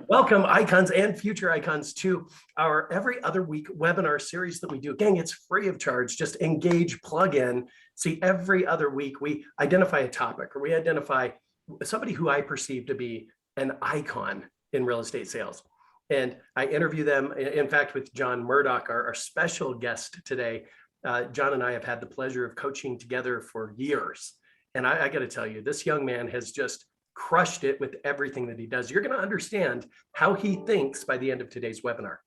Welcome, icons and future icons, to our every other week webinar series that we do. Gang, it's free of charge. Just engage, plug in. See, every other week we identify a topic, or we identify somebody who I perceive to be an icon in real estate sales. And I interview them. In fact, with John Murdoch, our special guest today, John and I have had the pleasure of coaching together for years. And I got to tell you, this young man has just crushed it with everything that he does. You're going to understand how he thinks by the end of today's webinar.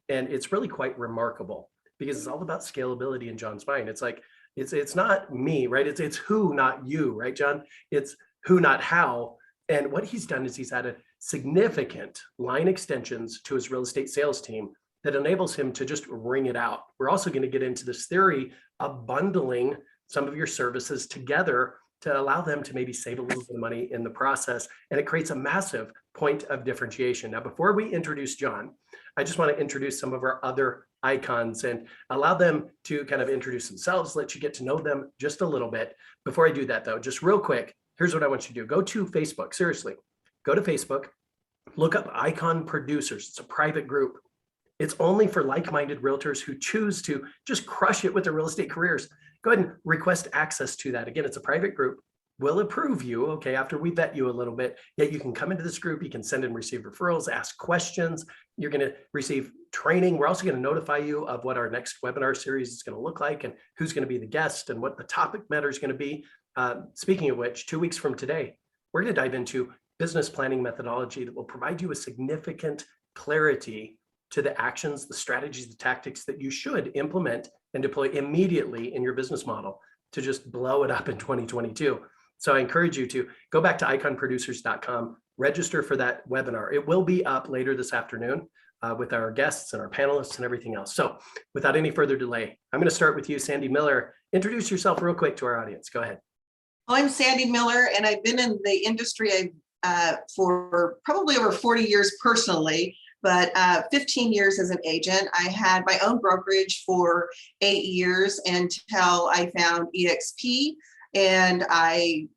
And it's really quite remarkable because it's all about scalability in John's mind. It's like, it's not me, right? It's who, not you, right, John? It's who, not how. And what he's done is he's added significant line extensions to his real estate sales team that enables him to just ring it out. We're also going to get into this theory of bundling some of your services together to allow them to maybe save a little bit of money in the process. And it creates a massive point of differentiation. Now, before we introduce John, I just want to introduce some of our other icons and allow them to kind of introduce themselves, let you get to know them just a little bit. Before I do that though, just real quick, here's what I want you to do. Go to Facebook, seriously, go to Facebook, look up Icon Producers. It's a private group. It's only for like-minded realtors who choose to just crush it with their real estate careers. Go ahead and request access to that. Again, it's a private group. We'll approve you, okay, after we vet you a little bit. Yet you can come into this group. You can send and receive referrals, ask questions. You're going to receive training. We're also going to notify you of what our next webinar series is going to look like and who's going to be the guest and what the topic matter is going to be. Speaking of which, 2 weeks from today, we're going to dive into business planning methodology that will provide you with significant clarity to the actions, the strategies, the tactics that you should implement and deploy immediately in your business model to just blow it up in 2022. So I encourage you to go back to iconproducers.com, register for that webinar. It will be up later this afternoon with our guests and our panelists and everything else. So without any further delay, I'm going to start with you, Sandy Miller. Introduce yourself real quick to our audience. Go ahead. I'm Sandy Miller, and I've been in the industry for probably over 40 years personally, but 15 years as an agent. I had my own brokerage for 8 years until I found EXP, and I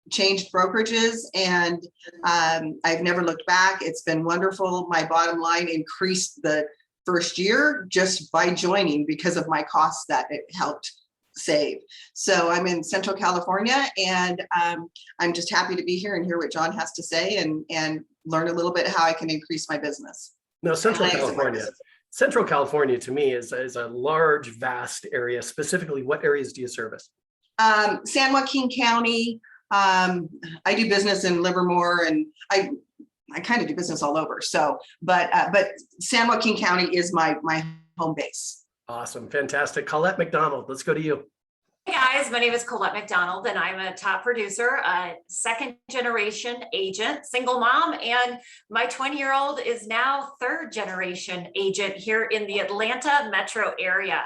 changed brokerages, and I've never looked back. It's been wonderful. My bottom line increased the first year just by joining because of my costs that it helped save. So I'm in Central California, and I'm just happy to be here and hear what John has to say and learn a little bit how I can increase my business. No, Central California to me is a large, vast area. Specifically, what areas do you service? San Joaquin County. I do business in Livermore, and I kind of do business all over. So, but San Joaquin County is my home base. Awesome. Fantastic. Colette Mcdonald, let's go to you. Hey guys, my name is Colette Mcdonald, and I'm a top producer, a second generation agent, single mom, and my 20-year-old is now third generation agent here in the Atlanta metro area.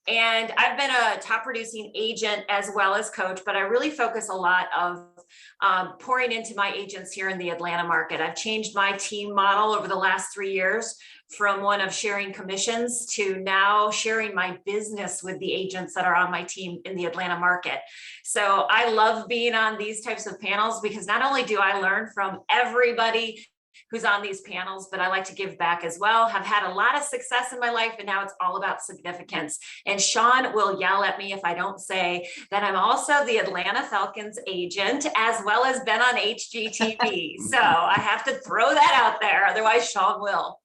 And I've been a top producing agent as well as coach, but I really focus a lot of pouring into my agents here in the Atlanta market. I've changed my team model over the last 3 years from one of sharing commissions to now sharing my business with the agents that are on my team in the Atlanta market. So I love being on these types of panels because not only do I learn from everybody who's on these panels, but I like to give back as well. Have had a lot of success in my life, and now it's all about significance. And Sean will yell at me if I don't say that I'm also the Atlanta Falcons agent, as well as been on HGTV. So I have to throw that out there, otherwise Sean will.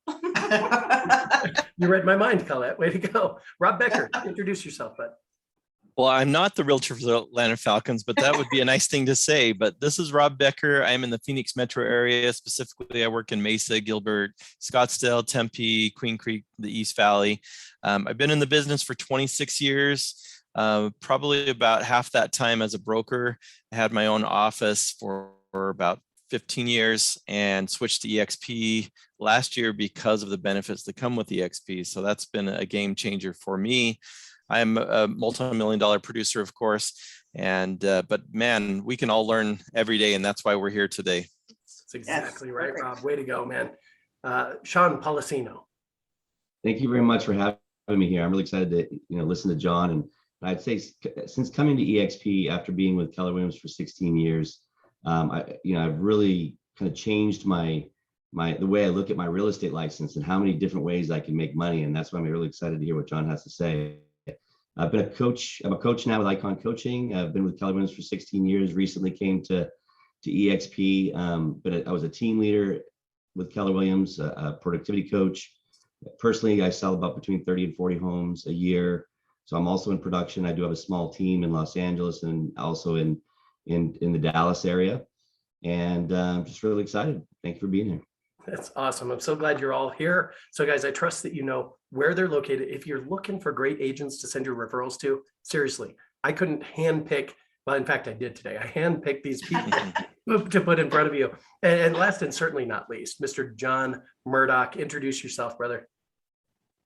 You read my mind, Colette. Way to go. Rob Becker, introduce yourself, bud. Well, I'm not the realtor for the Atlanta Falcons, but that would be a nice thing to say. But this is Rob Becker. I'm in the Phoenix metro area. Specifically, I work in Mesa, Gilbert, Scottsdale, Tempe, Queen Creek, the East Valley. I've been in the business for 26 years, probably about half that time as a broker. I had my own office for about 15 years and switched to EXP last year because of the benefits that come with EXP. So that's been a game changer for me. I'm a multi-million-dollar producer, of course, and but man, we can all learn every day, and that's why we're here today. That's exactly right, Rob. Way to go, man. Sean Policino. Thank you very much for having me here. I'm really excited to listen to John, and I'd say since coming to EXP after being with Keller Williams for 16 years, I've really kind of changed my the way I look at my real estate license and how many different ways I can make money. And that's why I'm really excited to hear what John has to say. I've been a coach. I'm a coach now with Icon Coaching. I've been with Keller Williams for 16 years. Recently came to EXP, but I was a team leader with Keller Williams, a productivity coach. Personally, I sell about between 30 and 40 homes a year. So I'm also in production. I do have a small team in Los Angeles and also in the Dallas area. And I'm just really excited. Thank you for being here. That's awesome. I'm so glad you're all here. So guys, I trust that you know where they're located. If you're looking for great agents to send your referrals to, seriously, I couldn't handpick. Well, in fact, I did today. I handpicked these people to put in front of you. And last and certainly not least, Mr. John Murdoch, introduce yourself, brother.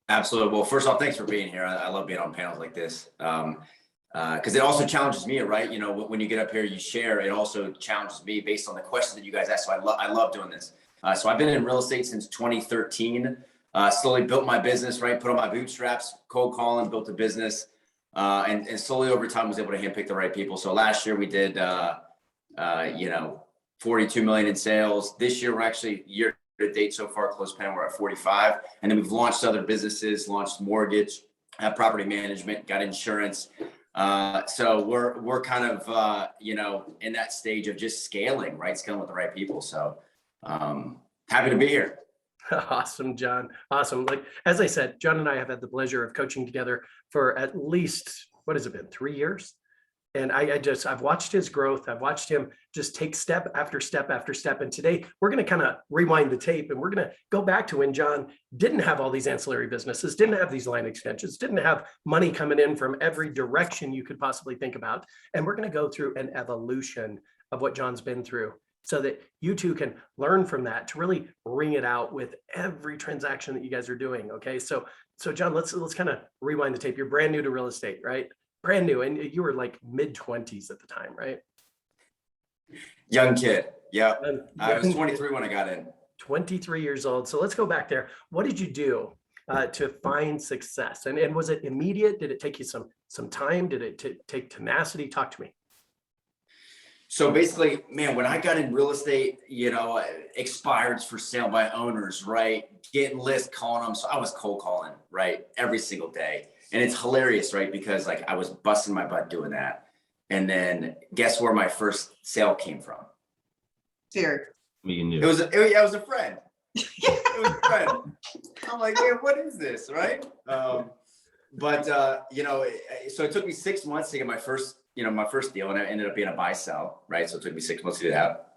Absolutely. Well, first off, thanks for being here. I love being on panels like this because it also challenges me, right? You know, when you get up here, you share. It also challenges me based on the questions that you guys ask. So I love doing this. So I've been in real estate since 2013. Slowly built my business, right? Put on my bootstraps, cold calling, built a business, and slowly over time was able to handpick the right people. So last year we did, 42 million in sales. This year we're actually year to date so far, close pen, we're at 45. And then we've launched other businesses, launched mortgage, property management, got insurance. So we're kind of, in that stage of just scaling, right? Scaling with the right people. So happy to be here. Awesome, John. Awesome. Like, as I said, John and I have had the pleasure of coaching together for at least, what has it been, 3 years? And I've watched his growth. I've watched him just take step after step after step. And today we're going to kind of rewind the tape and we're going to go back to when John didn't have all these ancillary businesses, didn't have these line extensions, didn't have money coming in from every direction you could possibly think about. And we're going to go through an evolution of what John's been through so that you two can learn from that to really ring it out with every transaction that you guys are doing. Okay. So John, let's kind of rewind the tape. You're brand new to real estate, right? Brand new. And you were like mid-20s at the time, right? Young kid. Yeah. I was 23 when I got in. 23 years old. So let's go back there. What did you do to find success? And was it immediate? Did it take you some time? Did it take tenacity? Talk to me. So basically, man, when I got in real estate, expireds for sale by owners, right? Getting lists, calling them. So I was cold calling, right? Every single day. And it's hilarious, right? Because like I was busting my butt doing that. And then guess where my first sale came from? Here. It was a friend. It was a friend. I'm like, yeah, what is this, right? So it took me 6 months to get my first deal, and it ended up being a buy sell, right? So it took me 6 months to do that.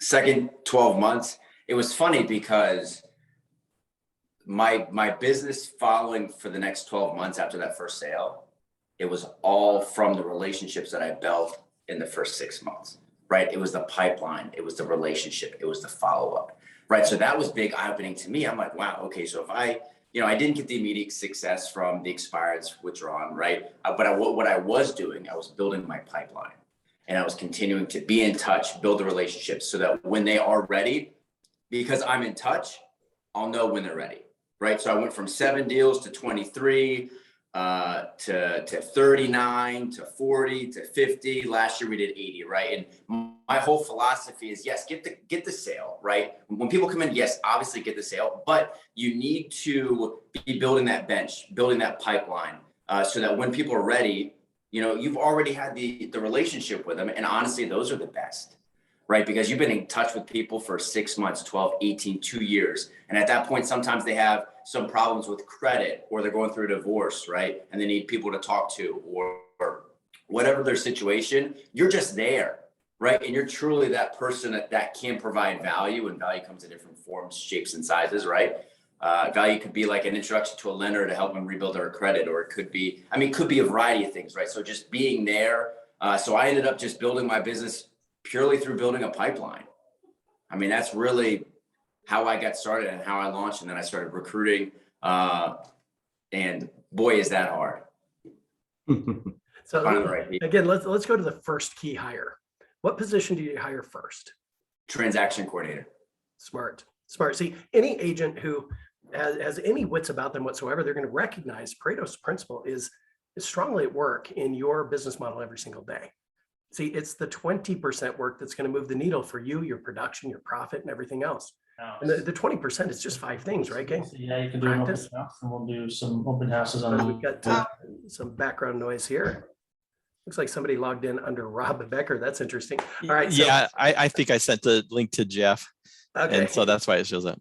Second 12 months, it was funny because my business following for the next 12 months after that first sale, it was all from the relationships that I built in the first 6 months, right? It was the pipeline, it was the relationship, it was the follow-up, right? So that was big eye-opening to me. I'm like, wow, okay, so if I didn't get the immediate success from the expireds withdrawn, right? But what I was doing, I was building my pipeline and I was continuing to be in touch, build the relationships so that when they are ready, because I'm in touch, I'll know when they're ready, right? So I went from 7 deals to 23, to 39, to 40, to 50. Last year we did 80, right? And my whole philosophy is, yes, get the sale, right? When people come in, yes, obviously get the sale, but you need to be building that bench, building that pipeline, so that when people are ready, you've already had the relationship with them. And honestly, those are the best, right? Because you've been in touch with people for 6 months, 12, 18, 2 years. And at that point, sometimes they have some problems with credit or they're going through a divorce, right? And they need people to talk to or whatever their situation, you're just there, right? And you're truly that person that can provide value, and value comes in different forms, shapes, and sizes, right? Value could be like an introduction to a lender to help them rebuild their credit, or it could be a variety of things, right? So just being there. So I ended up just building my business purely through building a pipeline. That's really how I got started and how I launched. And then I started recruiting. And boy, is that hard. So right again, let's go to the first key hire. What position do you hire first? Transaction coordinator. Smart. See, any agent who has any wits about them whatsoever, they're going to recognize Pareto's principle is strongly at work in your business model every single day. See, it's the 20% work that's going to move the needle for you, your production, your profit, and everything else. And the 20% is just 5 things, right, gang? So, yeah, you can do an open Practice. house, and we'll do some open houses So on. we've got some background noise here. Looks like somebody logged in under Rob Becker. That's interesting. All right. So, Yeah, I think I sent the link to Jeff. okay. And so that's why it shows up.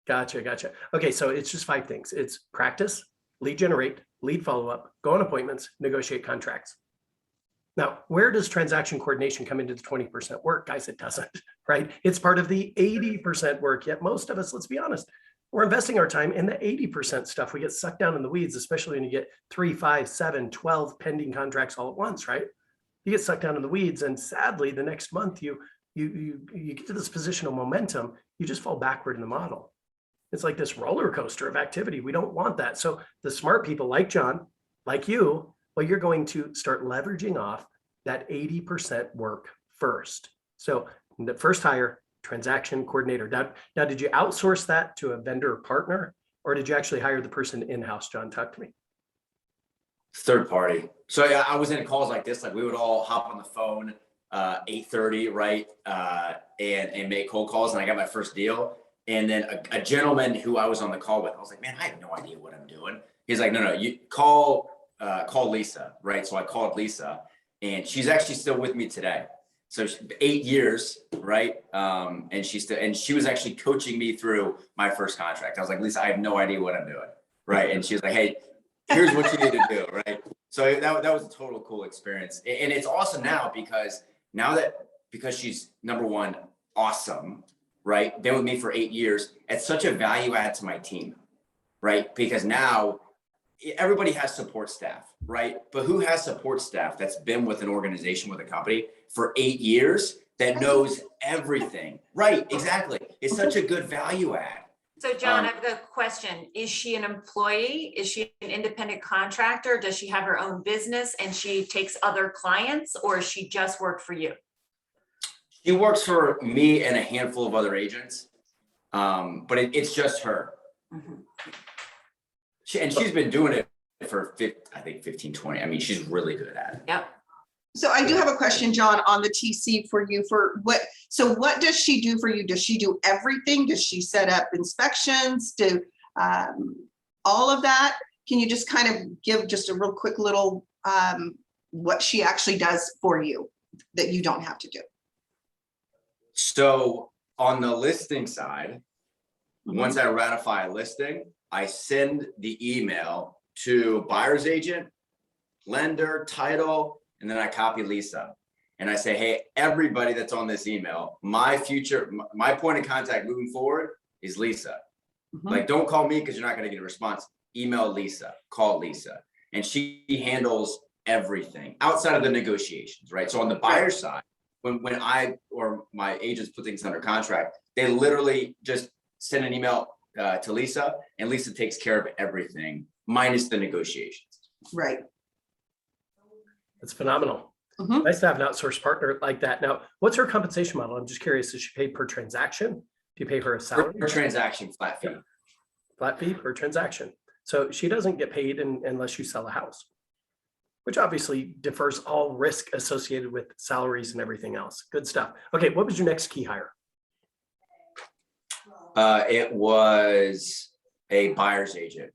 Gotcha. Okay, so it's just 5 things. It's practice, lead generate, lead follow-up, go on appointments, negotiate contracts. Now, where does transaction coordination come into the 20% work? Guys, it doesn't, right? It's part of the 80% work, yet most of us, let's be honest, we're investing our time in the 80% stuff. We get sucked down in the weeds, especially when you get 3, 5, 7, 12 pending contracts all at once, right? You get sucked down in the weeds, and sadly, the next month you get to this position of momentum, you just fall backward in the model. It's like this roller coaster of activity. We don't want that. So the smart people like John, like you, well, you're going to start leveraging off that 80% work first. So the first hire, transaction coordinator. Now, did you outsource that to a vendor or partner, or did you actually hire the person in-house? John, talk to me. Third party. So yeah, I was in calls like this, like we would all hop on the phone 8:30, right? And make cold calls, and I got my first deal. And then a gentleman who I was on the call with, I was like, man, I have no idea what I'm doing. He's like, no, you call Lisa, right? So I called Lisa, and she's actually still with me today. So 8 years, right? And she was actually coaching me through my first contract. I was like, Lisa, I have no idea what I'm doing, right? And she was like, hey, here's what you need to do, right? So that was a total cool experience. And it's awesome now because she's number one, awesome, right? Been with me for 8 years. It's such a value add to my team, right? Because now everybody has support staff, right? But who has support staff that's been with an organization, with a company for 8 years that knows everything? Right, exactly. It's such a good value add. So John, I have a question. Is she an employee? Is she an independent contractor? Does she have her own business and she takes other clients, or does she just work for you? She works for me and a handful of other agents, but it's just her. Mm-hmm. She's been doing it for 15, 20. I mean, she's really good at it. Yep. So I do have a question, John, on the TC for you. So what does she do for you? Does she do everything? Does she set up inspections? Do all of that? Can you just kind of give just a real quick little what she actually does for you that you don't have to do? So on the listing side, once I ratify a listing, I send the email to buyer's agent, lender, title, and then I copy Lisa. And I say, hey, everybody that's on this email, my point of contact moving forward is Lisa. Like, don't call me because you're not going to get a response. Email Lisa, call Lisa. And she handles everything outside of the negotiations, right? So on the buyer side, when I or my agents put things under contract, they literally just send an email to Lisa, and Lisa takes care of everything minus the negotiations. Right. That's phenomenal. Nice to have an outsourced partner like that. Now, what's her compensation model? I'm just curious. Is she paid per transaction? Do you pay her a salary? Per transaction, flat fee. Flat fee per transaction. So she doesn't get paid unless you sell a house, which obviously defers all risk associated with salaries and everything else. Good stuff. Okay, what was your next key hire? It was a buyer's agent.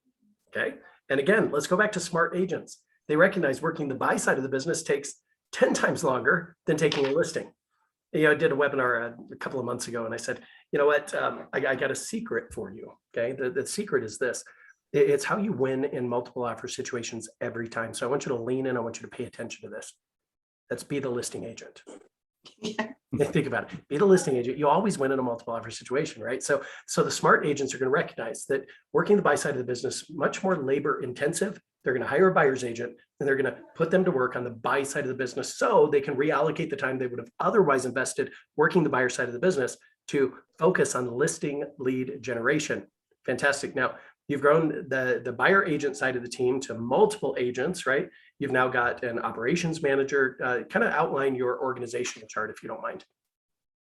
Okay. And again, let's go back to smart agents. They recognize working the buy side of the business takes 10 times longer than taking a listing. You know, I did a webinar a couple of months ago, and I said, you know what, I got a secret for you. Okay. The secret is this. It's how you win in multiple offer situations every time. So I want you to lean in. I want you to pay attention to this. Let's be the listing agent. Think about it. Be the listing agent. You always win in a multiple offer situation, right? So the smart agents are going to recognize that working the buy side of the business, much more labor intensive. They're going to hire a buyer's agent, and they're going to put them to work on the buy side of the business so they can reallocate the time they would have otherwise invested working the buyer side of the business to focus on listing lead generation. Fantastic. Now, you've grown the buyer agent side of the team to multiple agents, right? You've now got an operations manager. Kind of outline your organizational chart, if you don't mind.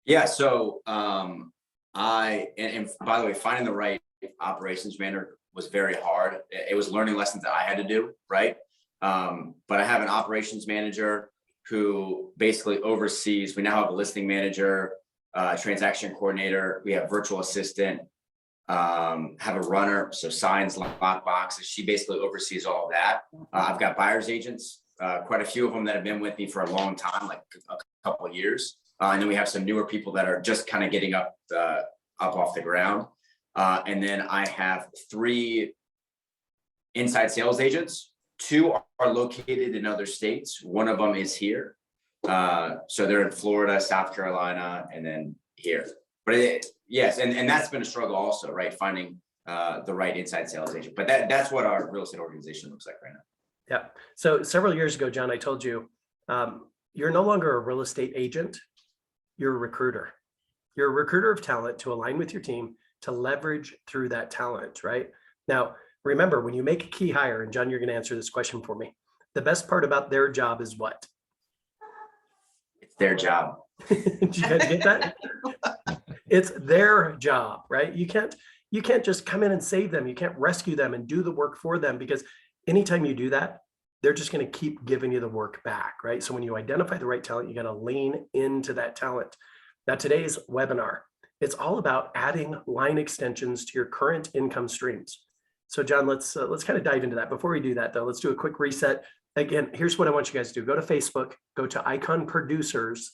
Yeah. So and by the way, finding the right operations manager was very hard. It was learning lessons that I had to do, right? But I have an operations manager who basically oversees. We now have a listing manager, transaction coordinator. We have virtual assistant, have a runner, so signs, lock boxes. She basically oversees all of that. I've got buyer's agents, quite a few of them that have been with me for a long time, like a couple of years. And then we have some newer people that are just kind of getting up off the ground. And then I have 3 inside sales agents. 2 are located in other states. One of them is here. So they're in Florida, South Carolina, and then here. But yes, and that's been a struggle also, right? Finding the right inside sales agent. But that's what our real estate organization looks like right now. Yeah. So several years ago, John, I told you, you're no longer a real estate agent. You're a recruiter. You're a recruiter of talent to align with your team to leverage through that talent, right? Now, remember, when you make a key hire, and John, you're going to answer this question for me. The best part about their job is what? It's their job. Did you guys get that? It's their job, right? You can't just come in and save them. You can't rescue them and do the work for them, because anytime you do that, they're just going to keep giving you the work back, right? So when you identify the right talent, you got to lean into that talent. Now, today's webinar, it's all about adding line extensions to your current income streams. So John, let's kind of dive into that. Before we do that though, let's do a quick reset. Again, here's what I want you guys to do. Go to Facebook, go to Icon Producers,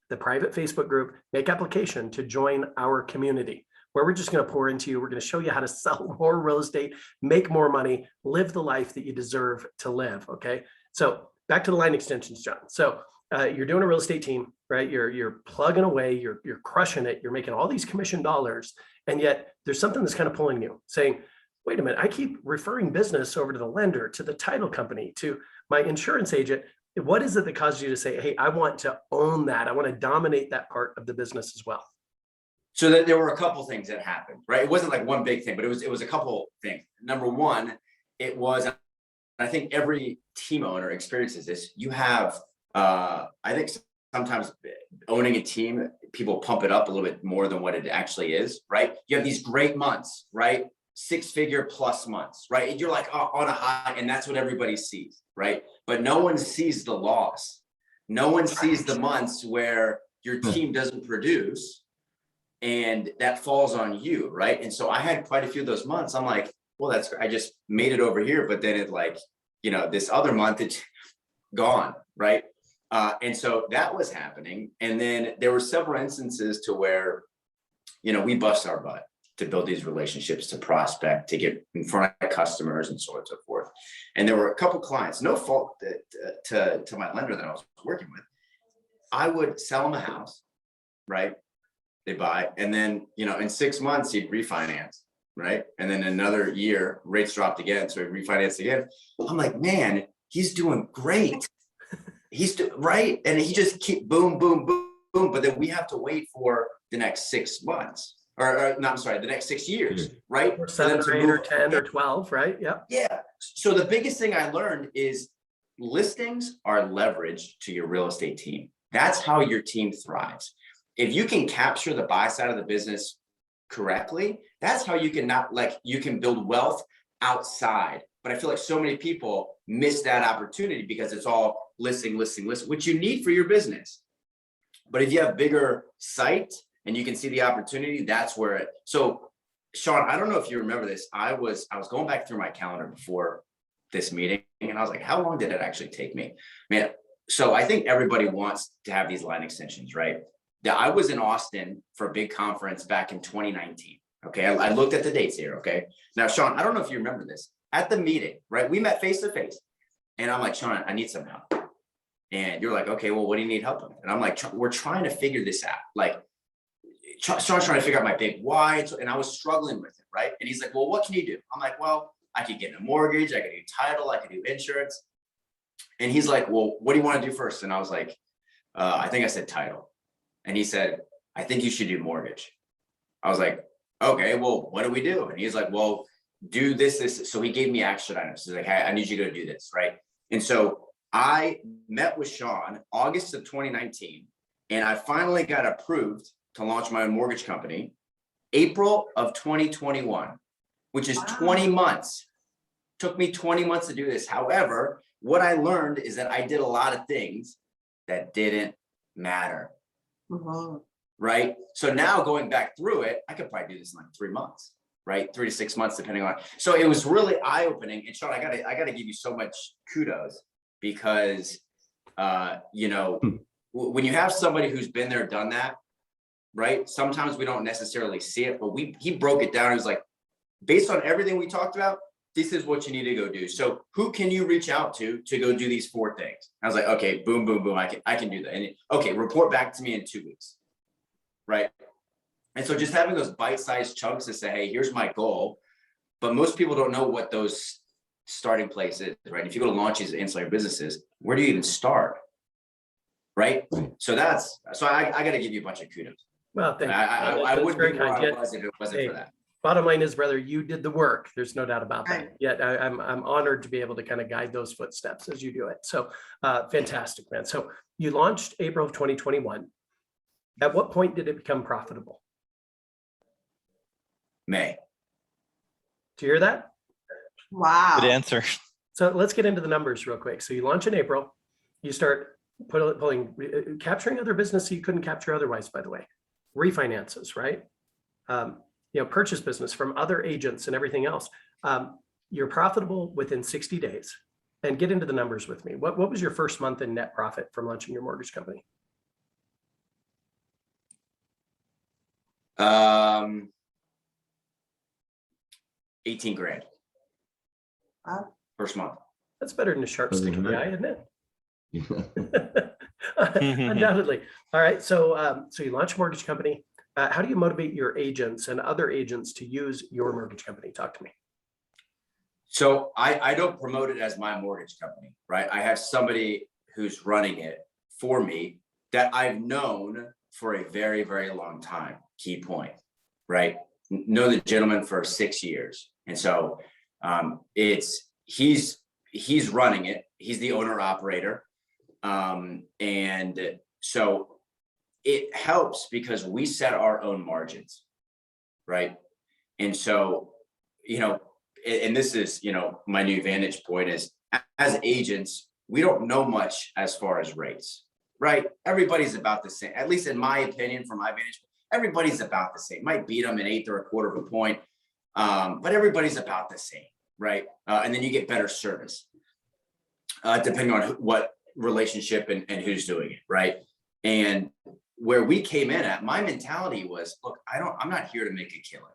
the private Facebook group, make application to join our community, where we're just going to pour into you. We're going to show you how to sell more real estate, make more money, live the life that you deserve to live. Okay. So back to the line extensions, John. So you're doing a real estate team, right? You're plugging away, you're crushing it. You're making all these commission dollars. And yet there's something that's kind of pulling you, saying, wait a minute, I keep referring business over to the lender, to the title company, to my insurance agent. What is it that caused you to say, hey, I want to own that. I want to dominate that part of the business as well? So that there were a couple things that happened, right? It wasn't like one big thing, but it was a couple things. Number one, it was, I think every team owner experiences this. You have, I think sometimes owning a team, people pump it up a little bit more than what it actually is, right? You have these great months, right? 6-figure plus months, right? And you're like on a high, and that's what everybody sees, right? But no one sees the loss. No one sees the months where your team doesn't produce, and that falls on you, right? And so I had quite a few of those months. I'm like, well, that's, I just made it over here, but then it like, you know, this other month it's gone, right? And so that was happening. And then there were several instances to where, you know, we bust our butt to build these relationships, to prospect, to get in front of customers and so on and so forth. And there were a couple clients, no fault to my lender that I was working with. I would sell them a house, right? They buy, and then, you know, in 6 months he'd refinance, right? And then another year, rates dropped again, so he refinanced again. I'm like, man, he's doing great. Right, and he just keep boom, boom, boom, boom. But then we have to wait for the next 6 months, or no, I'm sorry, the next 6 years, right? Or 7 or 8 or 10 or 12, right? Yeah. Yeah. So the biggest thing I learned is listings are leverage to your real estate team. That's how your team thrives. If you can capture the buy side of the business correctly, that's how you can you can build wealth outside. But I feel like so many people miss that opportunity because it's all listing, which you need for your business. But if you have bigger sight and you can see the opportunity, that's where it. So Sean, I don't know if you remember this. I was going back through my calendar before this meeting, and I was like, how long did it actually take me? Man, so I think everybody wants to have these line extensions, right? I was in Austin for a big conference back in 2019. Okay. I looked at the dates here. Okay. Now, Sean, I don't know if you remember this. At the meeting, right? We met face to face, and I'm like, Sean, I need some help. And you're like, okay, well, what do you need help with? And I'm like, we're trying to figure this out. Like, Sean's trying to figure out my big why. And I was struggling with it, right? And he's like, well, what can you do? I'm like, well, I could get a mortgage. I could do title. I could do insurance. And he's like, well, what do you want to do first? And I was like, I think I said title. And he said, I think you should do mortgage. I was like, okay, well, what do we do? And he's like, well, do this. So he gave me action items. He's like, hey, I need you to do this, right? And so I met with Sean August of 2019, and I finally got approved to launch my own mortgage company April of 2021, which is 20 months. Took me 20 months to do this. However, what I learned is that I did a lot of things that didn't matter. Mm-hmm. right? So now going back through it, I could probably do this in like 3 months, right? 3 to 6 months, depending on. So it was really eye-opening. And Sean, I gotta give you so much kudos because, you know, when you have somebody who's been there, done that, right? Sometimes we don't necessarily see it, but he broke it down. He was like, based on everything we talked about, this is what you need to go do. So who can you reach out to go do these 4 things? I was like, okay, boom, boom, boom. I can do that. And okay, report back to me in 2 weeks. Right. And so just having those bite-sized chunks to say, hey, here's my goal. But most people don't know what those starting place is, right? If you go to launch these ancillary businesses, where do you even start? Right. So I got to give you a bunch of kudos. Well, thank you. I That's wouldn't very be where kind. I Yet, was if it wasn't for that. bottom line is, brother, you did the work. There's no doubt about that. Right. Yet I'm honored to be able to kind of guide those footsteps as you do it. So fantastic, man. So you launched April of 2021. At what point did it become profitable? May. Do you hear that? Wow. Good answer. So let's get into the numbers real quick. So you launch in April, you start capturing other business you couldn't capture otherwise, by the way. Refinances, right? Purchase business from other agents and everything else. You're profitable within 60 days. And get into the numbers with me. What was your first month in net profit from launching your mortgage company? 18 grand. Wow. First month. That's better than a sharp stick in the eye, isn't it? Yeah. Undoubtedly. All right. So you launch a mortgage company. How do you motivate your agents and other agents to use your mortgage company? Talk to me. So I don't promote it as my mortgage company, right? I have somebody who's running it for me that I've known for a very, very long time. Key point, right? Know the gentleman for 6 years. And so he's running it. He's the owner operator. And so it helps because we set our own margins, right? And so, and this is, my new vantage point is as agents, we don't know much as far as rates, right? Everybody's about the same, at least in my opinion, from my vantage, everybody's about the same. Might beat them an eighth or a quarter of a point, but everybody's about the same, right? And then you get better service, depending on what relationship and who's doing it, right? And where we came in at, my mentality was, look, I'm not here to make a killing.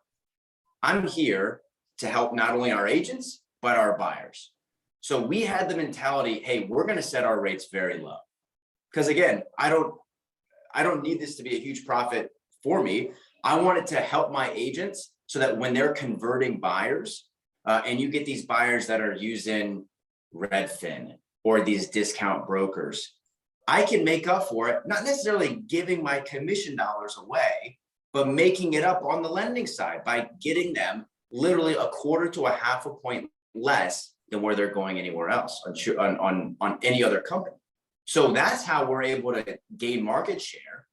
I'm here to help not only our agents, but our buyers. So we had the mentality, hey, we're going to set our rates very low. Because again, I don't need this to be a huge profit for me. I want it to help my agents so that when they're converting buyers, and you get these buyers that are using Redfin or these discount brokers, I can make up for it, not necessarily giving my commission dollars away, but making it up on the lending side by getting them literally a quarter to a half a point less than where they're going anywhere else on any other company. So that's how we're able to gain market share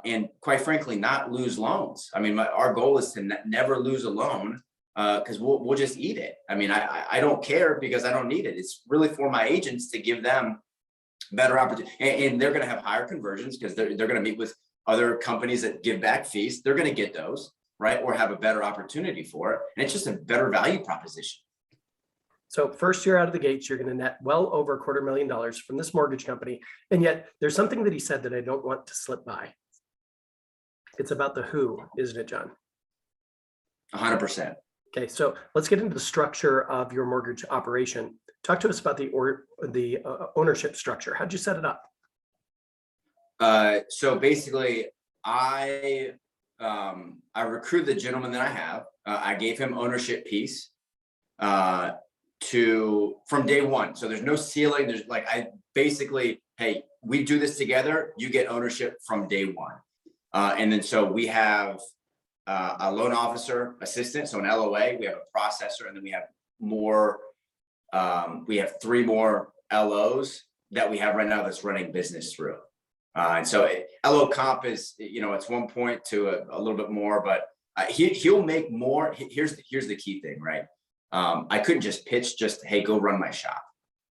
and quite frankly, not lose loans. I mean, our goal is to never lose a loan because we'll just eat it. I mean, I don't care because I don't need it. It's really for my agents to give them better opportunity, and they're going to have higher conversions because they're going to meet with other companies that give back fees. They're going to get those, right? Or have a better opportunity for it. And it's just a better value proposition. So first year out of the gates, you're going to net well over $250,000 from this mortgage company. And yet there's something that he said that I don't want to slip by. It's about the who, isn't it, John? 100%. Okay, so let's get into the structure of your mortgage operation. Talk to us about the ownership structure. How'd you set it up? So basically, I recruited the gentleman that I have. I gave him ownership piece from day one. So there's no ceiling. There's hey, we do this together. You get ownership from day one. And then so we have a loan officer assistant, so an LOA. We have a processor, and then we have more. We have 3 more LOs that we have right now that's running business through. And so LO comp is, it's 1 point to a little bit more, but he'll make more. Here's the key thing, right? I couldn't just pitch hey, go run my shop,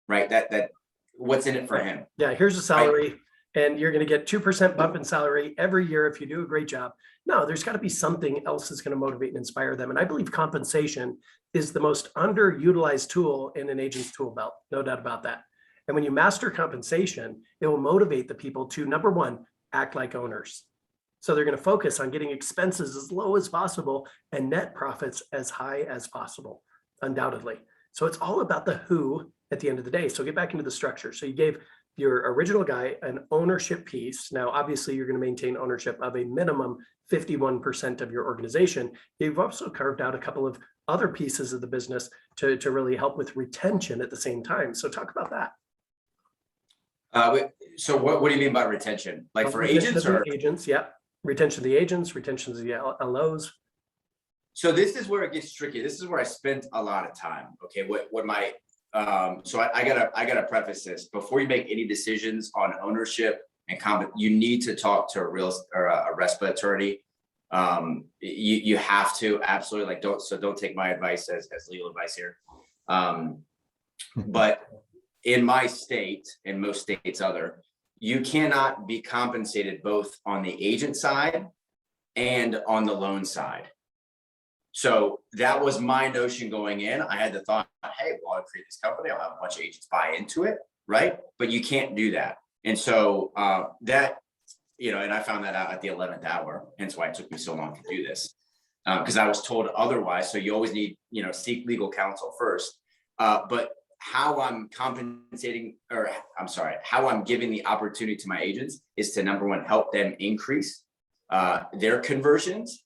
right? That what's in it for him? Yeah, here's the salary. and you're going to get 2% bump in salary every year if you do a great job. No, there's got to be something else that's going to motivate and inspire them. And I believe compensation is the most underutilized tool in an agent's tool belt. No doubt about that. And when you master compensation, it will motivate the people to, number one, act like owners. So they're going to focus on getting expenses as low as possible and net profits as high as possible, undoubtedly. So it's all about the who at the end of the day. So get back into the structure. So you gave your original guy an ownership piece. Now, obviously, you're going to maintain ownership of a minimum 51% of your organization. You've also carved out a couple of other pieces of the business to really help with retention at the same time. So talk about that. So what do you mean by retention? Like for Retention agents of or? the agents, yeah. Retention of the agents, retention of the LOs. So this is where it gets tricky. This is where I spent a lot of time. Okay, what my so I gotta preface this before you make any decisions on ownership and comment. You need to talk to a RESPA attorney. You have to absolutely don't take my advice as legal advice here. But in my state and most states other, you cannot be compensated both on the agent side and on the loan side. So that was my notion going in. I had the thought, hey, well, I'll create this company. I'll have a bunch of agents buy into it, right? But you can't do that. And so that, and I found that out at the 11th hour, hence why it took me so long to do this, because I was told otherwise. So you always need, seek legal counsel first. But how I'm compensating, how I'm giving the opportunity to my agents is to, number one, help them increase their conversions.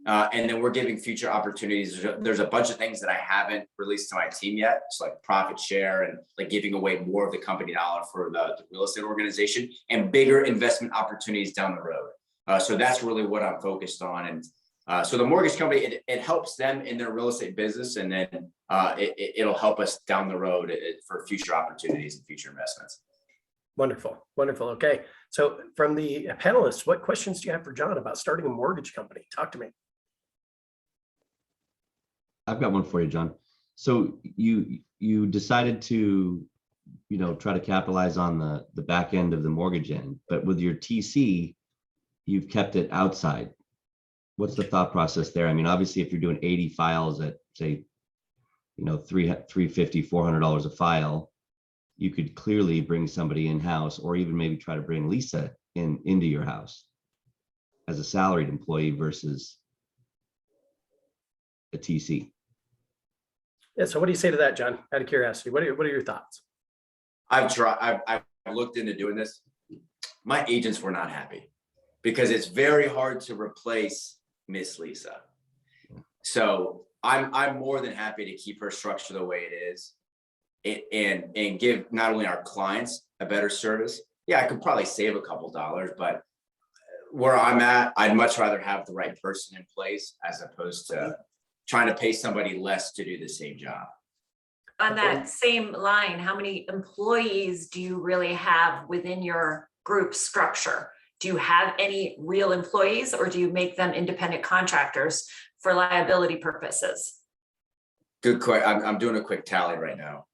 And then we're giving future opportunities. There's a bunch of things that I haven't released to my team yet. It's like profit share and like giving away more of the company dollar for the real estate organization and bigger investment opportunities down the road. So that's really what I'm focused on. And so the mortgage company, it helps them in their real estate business. And then it'll help us down the road for future opportunities and future investments. Wonderful. Wonderful. Okay. So from the panelists, what questions do you have for John about starting a mortgage company? Talk to me. I've got one for you, John. So you decided to, try to capitalize on the back end of the mortgage end, but with your TC, you've kept it outside. What's the thought process there? I mean, obviously, if you're doing 80 files at say, $350, $400 a file, you could clearly bring somebody in-house, or even maybe try to bring Lisa into your house as a salaried employee versus a TC. Yeah. So what do you say to that, John? Out of curiosity, what are your thoughts? I've looked into doing this. My agents were not happy because it's very hard to replace Miss Lisa. So I'm more than happy to keep her structure the way it is and give not only our clients a better service. Yeah, I could probably save a couple dollars, but where I'm at, I'd much rather have the right person in place as opposed to trying to pay somebody less to do the same job. On that same line, how many employees do you really have within your group structure? Do you have any real employees, or do you make them independent contractors for liability purposes? Good question. I'm doing a quick tally right now.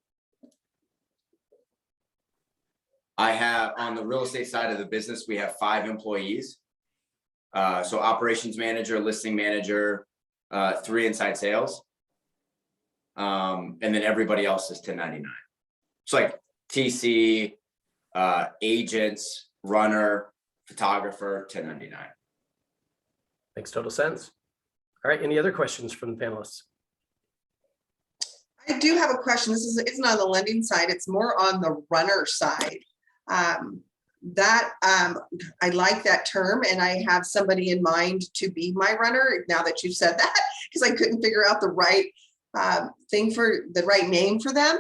I have, on the real estate side of the business, we have 5 employees. So operations manager, listing manager, 3 inside sales. And then everybody else is 1099. It's like TC, agents, runner, photographer, 1099. Makes total sense. All right. Any other questions from the panelists? I do have a question. This isn't on the lending side. It's more on the runner side. I like that term, and I have somebody in mind to be my runner now that you've said that, because I couldn't figure out the right the right name for them.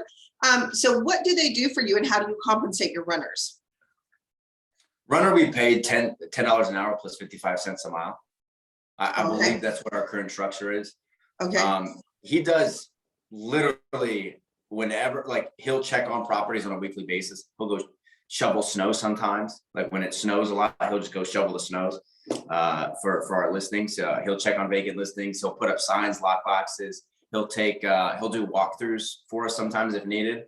So what do they do for you, and how do you compensate your runners? Runner, we paid $10 an hour plus 55 cents a mile. I believe that's what our current structure is. Okay. He does literally whenever, like he'll check on properties on a weekly basis. He'll go shovel snow sometimes. Like when it snows a lot, he'll just go shovel the snows for our listings. He'll check on vacant listings. He'll put up signs, lock boxes. He'll take, he'll do walkthroughs for us sometimes if needed.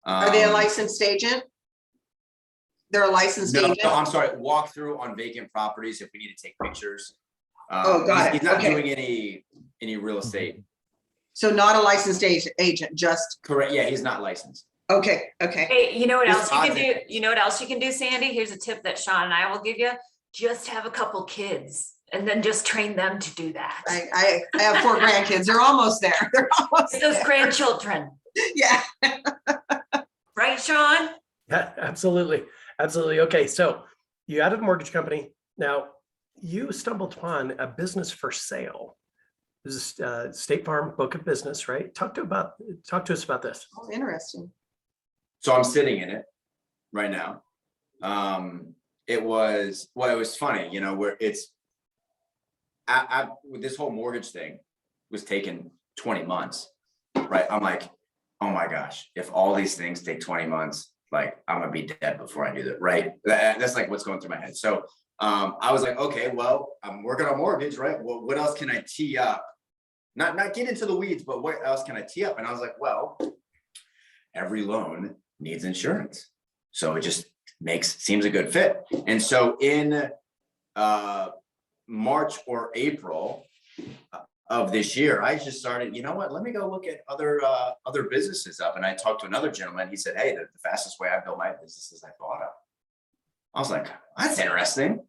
Are they a licensed agent? They're a licensed No, agent? no, I'm sorry, walk through on vacant properties if we need to take pictures. Oh, got it. He's not Okay. doing any real estate. So not a licensed agent, just, Correct, yeah, he's not licensed. okay, okay. Hey, you know what Just else you can odds do? and You know what else you can do, Sandy? Here's a tip that Sean and I will give you. Just have a couple kids and then just train them to do that. I have 4 grandkids. They're almost there. They're almost It's those there. grandchildren, Yeah. right, Sean? Yeah, absolutely. Absolutely. Okay. So you added a mortgage company. Now you stumbled upon a business for sale. This is State Farm book of business, right? Talk to us about this. Oh, interesting. So I'm sitting in it right now. It was funny, you know, where with this whole mortgage thing was taking 20 months, right? I'm like, oh my gosh, if all these things take 20 months, like I'm gonna be dead before I do that, right? That's like what's going through my head. So I was like, okay, well, I'm working on mortgage, right? Well, what else can I tee up? Not get into the weeds, but what else can I tee up? And I was like, well, every loan needs insurance. So it just seems a good fit. And so in March or April of this year, I just started, you know what, let me go look at other businesses up. And I talked to another gentleman. He said, hey, the fastest way I built my business is I bought them. I was like, that's interesting.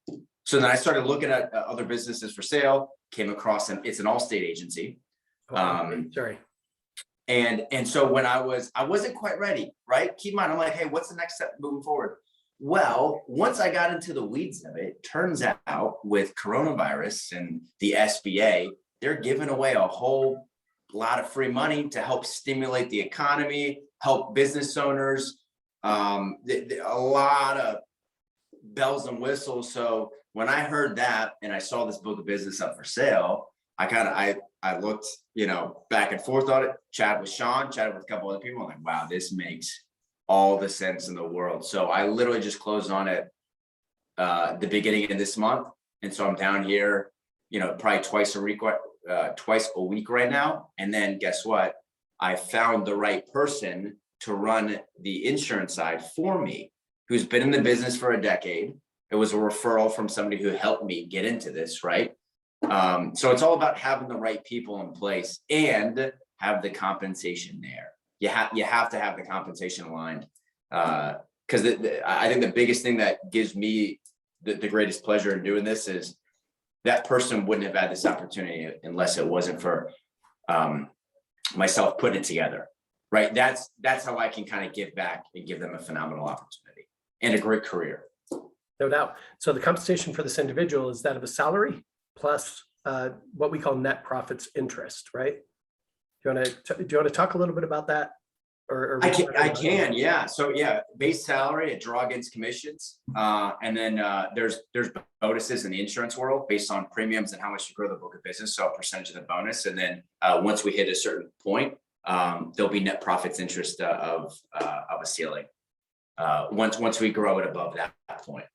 So then I started looking at other businesses for sale, came across it's an Allstate agency. Sorry. And so when I wasn't quite ready, right? Keep in mind, I'm like, hey, what's the next step moving forward? Well, once I got into the weeds of it, turns out with coronavirus and the SBA, they're giving away a whole lot of free money to help stimulate the economy, help business owners, a lot of bells and whistles. So when I heard that and I saw this book of business up for sale, I looked, you know, back and forth on it, chatted with Sean, chatted with a couple other people. I'm like, wow, this makes all the sense in the world. So I literally just closed on it the beginning of this month. And so I'm down here, you know, probably twice a week right now. And then guess what? I found the right person to run the insurance side for me, who's been in the business for a decade. It was a referral from somebody who helped me get into this, right? So it's all about having the right people in place and have the compensation there. You have to have the compensation aligned, because I think the biggest thing that gives me the greatest pleasure in doing this is that person wouldn't have had this opportunity unless it wasn't for myself putting it together, right? That's how I can kind of give back and give them a phenomenal opportunity and a great career. No doubt. So the compensation for this individual is that of a salary plus what we call net profits interest, right? Do you want to talk a little bit about that? Or I can, yeah. So yeah, base salary, it draw against commissions. And then there's bonuses in the insurance world based on premiums and how much you grow the book of business. So a percentage of the bonus. And then once we hit a certain point, there'll be net profits interest of a ceiling. Once we grow it above that point.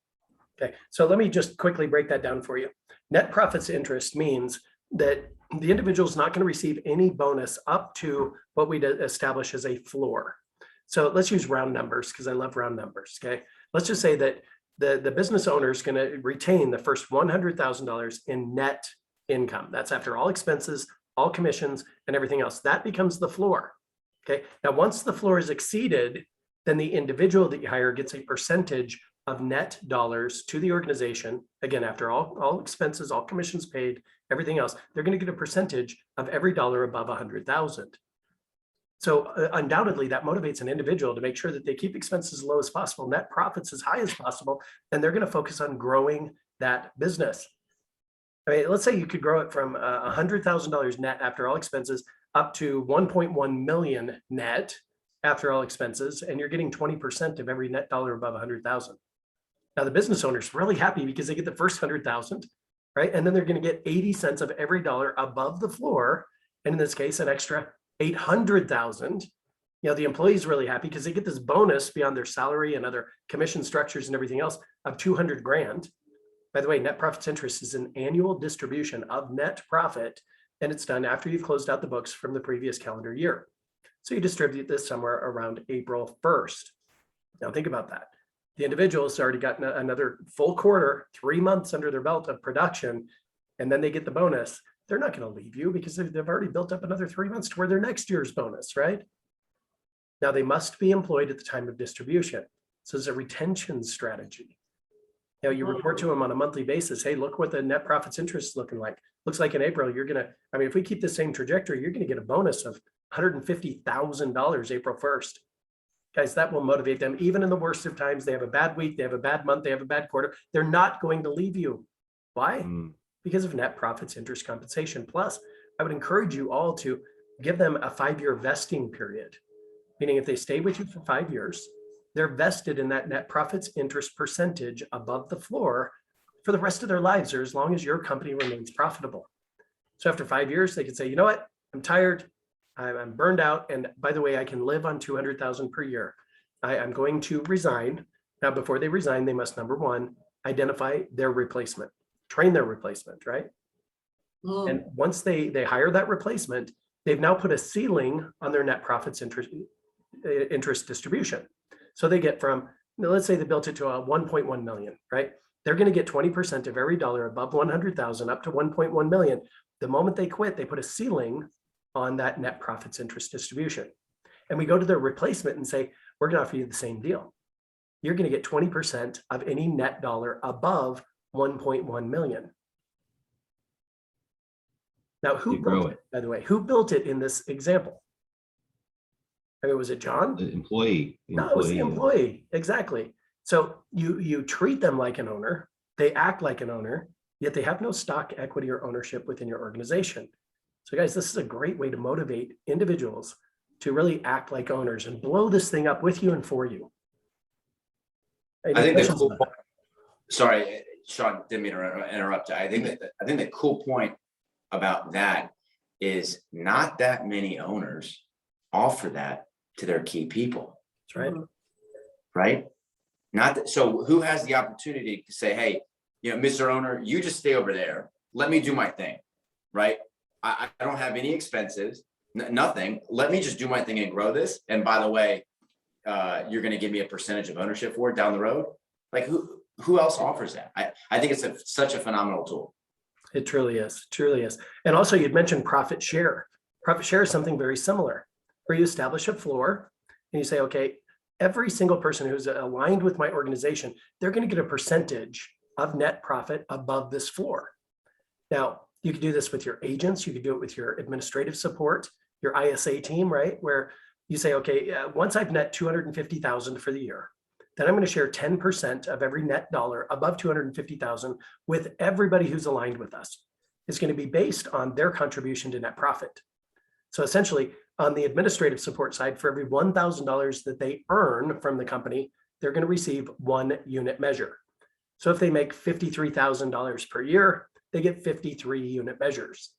Okay, so let me just quickly break that down for you. Net profits interest means that the individual is not going to receive any bonus up to what we establish as a floor. So let's use round numbers because I love round numbers. Okay, let's just say that the business owner is going to retain the first $100,000 in net income. That's after all expenses, all commissions, and everything else. That becomes the floor. Okay, now once the floor is exceeded, then the individual that you hire gets a percentage of net dollars to the organization. Again, after all expenses, all commissions paid, everything else, they're going to get a percentage of every dollar above 100,000. So undoubtedly that motivates an individual to make sure that they keep expenses as low as possible, net profits as high as possible, and they're going to focus on growing that business. I mean, let's say you could grow it from $100,000 net after all expenses up to 1.1 million net after all expenses, and you're getting 20% of every net dollar above 100,000. Now the business owner's really happy because they get the first 100,000, right? And then they're going to get 80 cents of every dollar above the floor. And in this case, an extra 800,000. You know, the employee's really happy because they get this bonus beyond their salary and other commission structures and everything else of 200 grand. By the way, net profits interest is an annual distribution of net profit, and it's done after you've closed out the books from the previous calendar year. So you distribute this somewhere around April 1st. Now think about that. The individual's already gotten another full quarter, 3 months under their belt of production, and then they get the bonus. They're not going to leave you because they've already built up another 3 months to where their next year's bonus, right? Now they must be employed at the time of distribution. So it's a retention strategy. You know, you report to them on a monthly basis. Hey, look what the net profits interest is looking like. Looks like in April, you're going to, I mean, if we keep the same trajectory, you're going to get a bonus of $150,000 April 1st. Guys, that will motivate them. Even in the worst of times, they have a bad week, they have a bad month, they have a bad quarter. They're not going to leave you. Why? Because of net profits interest compensation. Plus, I would encourage you all to give them a 5-year vesting period, meaning if they stay with you for 5 years, they're vested in that net profits interest percentage above the floor for the rest of their lives, or as long as your company remains profitable. So after 5 years, they could say, you know what, I'm tired, I'm burned out. And by the way, I can live on $200,000 per year. I'm going to resign. Now, before they resign, they must, number one, identify their replacement, train their replacement, right? And once they hire that replacement, they've now put a ceiling on their net profits interest distribution. So they get from, let's say they built it to a 1.1 million, right? They're going to get 20% of every dollar above 100,000 up to 1.1 million. The moment they quit, they put a ceiling on that net profits interest distribution. And we go to their replacement and say, we're going to offer you the same deal. You're going to get 20% of any net dollar above 1.1 million. Now, who built it, by the way? Who built it in this example? I mean, was it John? The employee. No, it was the employee. Exactly. So you treat them like an owner. They act like an owner, yet they have no stock, equity, or ownership within your organization. So guys, this is a great way to motivate individuals to really act like owners and blow this thing up with you and for you. I think the cool point, sorry, Sean, didn't mean to interrupt. I think the cool point about that is not that many owners offer that to their key people. That's right. Right? Not that, so who has the opportunity to say, hey, you know, Mr. Owner, you just stay over there. Let me do my thing. Right? I don't have any expenses, nothing. Let me just do my thing and grow this. And by the way, you're going to give me a percentage of ownership for it down the road. Like who else offers that? I think it's such a phenomenal tool. It truly is, truly is. And also you'd mentioned profit share. Profit share is something very similar, where you establish a floor and you say, okay, every single person who's aligned with my organization, they're going to get a percentage of net profit above this floor. Now, you could do this with your agents. You could do it with your administrative support, your ISA team, right? Where you say, okay, once I've net 250,000 for the year, then I'm going to share 10% of every net dollar above 250,000 with everybody who's aligned with us. It's going to be based on their contribution to net profit. So essentially, on the administrative support side, for every $1,000 that they earn from the company, they're going to receive 1 unit measure. So if they make $53,000 per year, they get 53 unit measures.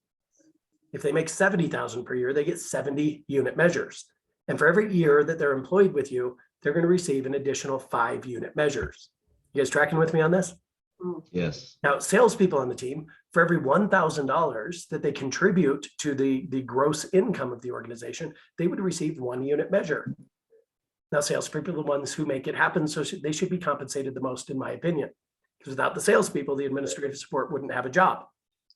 If they make 70,000 per year, they get 70 unit measures. And for every year that they're employed with you, they're going to receive an additional 5 unit measures. You guys tracking with me on this? Yes. Now, salespeople on the team, for every $1,000 that they contribute to the gross income of the organization, they would receive 1 unit measure. Now, salespeople are the ones who make it happen, so they should be compensated the most, in my opinion. Because without the salespeople, the administrative support wouldn't have a job.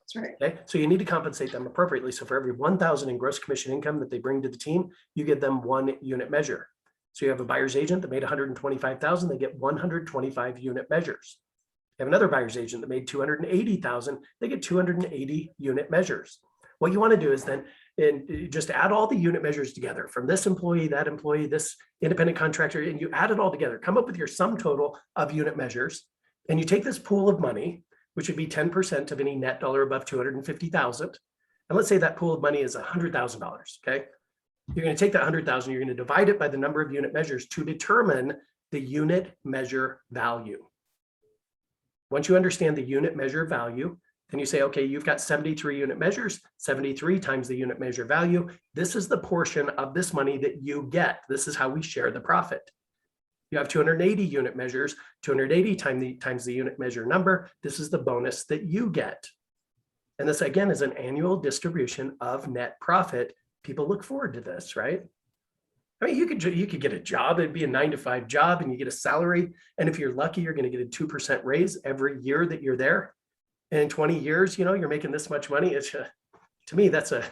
That's right. Okay, so you need to compensate them appropriately. So for every 1,000 in gross commission income that they bring to the team, you give them 1 unit measure. So you have a buyer's agent that made 125,000, they get 125 unit measures. You have another buyer's agent that made 280,000, they get 280 unit measures. What you want to do is then just add all the unit measures together from this employee, this independent contractor, and you add it all together. Come up with your sum total of unit measures, and you take this pool of money, which would be 10% of any net dollar above 250,000. And let's say that pool of money is $100,000. Okay. You're going to take that 100,000, you're going to divide it by the number of unit measures to determine the unit measure value. Once you understand the unit measure value, then you say, okay, you've got 73 unit measures, 73 times the unit measure value. This is the portion of this money that you get. This is how we share the profit. You have 280 unit measures, 280 times the unit measure number. This is the bonus that you get. And this again is an annual distribution of net profit. People look forward to this, right? I mean, you could get a job, it'd be a 9 to 5 job and you get a salary. And if you're lucky, you're going to get a 2% raise every year that you're there. And in 20 years, you're making this much money. It's to me, that's a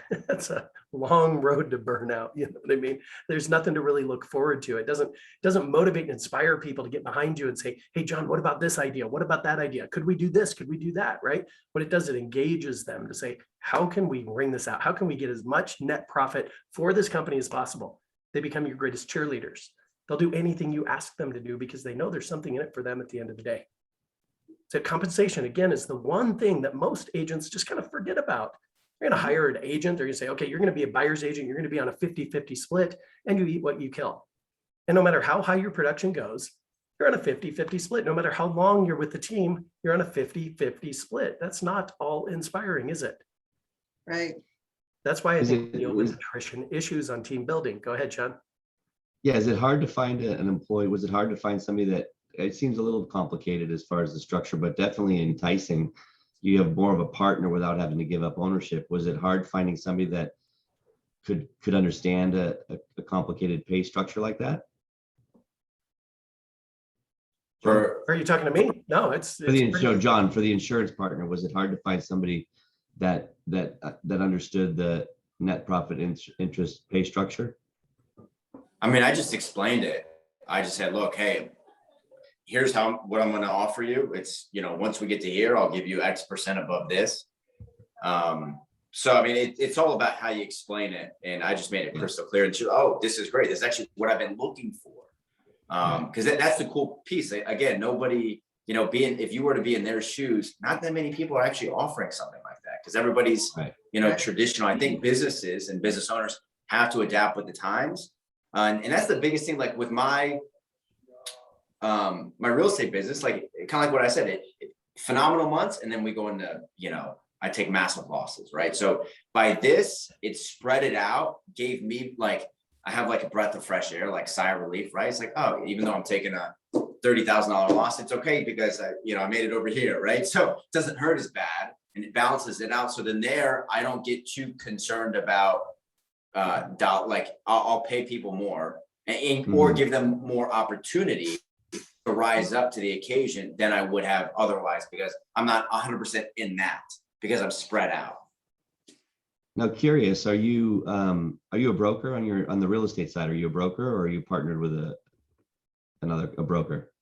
long road to burnout. You know what I mean? There's nothing to really look forward to. It doesn't motivate and inspire people to get behind you and say, hey, John, what about this idea? What about that idea? Could we do this? Could we do that? Right? What it does, it engages them to say, how can we bring this out? How can we get as much net profit for this company as possible? They become your greatest cheerleaders. They'll do anything you ask them to do because they know there's something in it for them at the end of the day. So compensation, again, is the one thing that most agents just kind of forget about. You're going to hire an agent. They're going to say, okay, you're going to be a buyer's agent. You're going to be on a 50-50 split and you eat what you kill. And no matter how high your production goes, you're on a 50-50 split. No matter how long you're with the team, you're on a 50-50 split. That's not all inspiring, is it? Right. That's why I think we deal with attrition issues on team building. Go ahead, John. Yeah, is it hard to find an employee? Was it hard to find somebody that, it seems a little complicated as far as the structure, but definitely enticing? You have more of a partner without having to give up ownership. Was it hard finding somebody that could understand a complicated pay structure like that? For Are you talking to me? No, it's John, for the insurance partner, was it hard to find somebody that understood the net profit interest pay structure? I mean, I just explained it. I just said, look, hey, here's what I'm going to offer you. It's, once we get to here, I'll give you X% above this. So, I mean, it's all about how you explain it. And I just made it crystal clear. And oh, this is great. This is actually what I've been looking for. Because that's the cool piece. Again, nobody, if you were to be in their shoes, not that many people are actually offering something like that because everybody's, traditional. I think businesses and business owners have to adapt with the times. And that's the biggest thing, like with my real estate business, like kind of like what I said, phenomenal months. And then we go into, I take massive losses, right? So by this, it spread it out, gave me I have a breath of fresh air, sigh of relief, right? It's oh, even though I'm taking a $30,000 loss, it's okay because I made it over here, right? So it doesn't hurt as bad and it balances it out. So then I don't get too concerned about I'll pay people more or give them more opportunity to rise up to the occasion than I would have otherwise because I'm not 100% in that because I'm spread out. Now, curious, are you a broker on the real estate side? Are you a broker or are you partnered with a broker?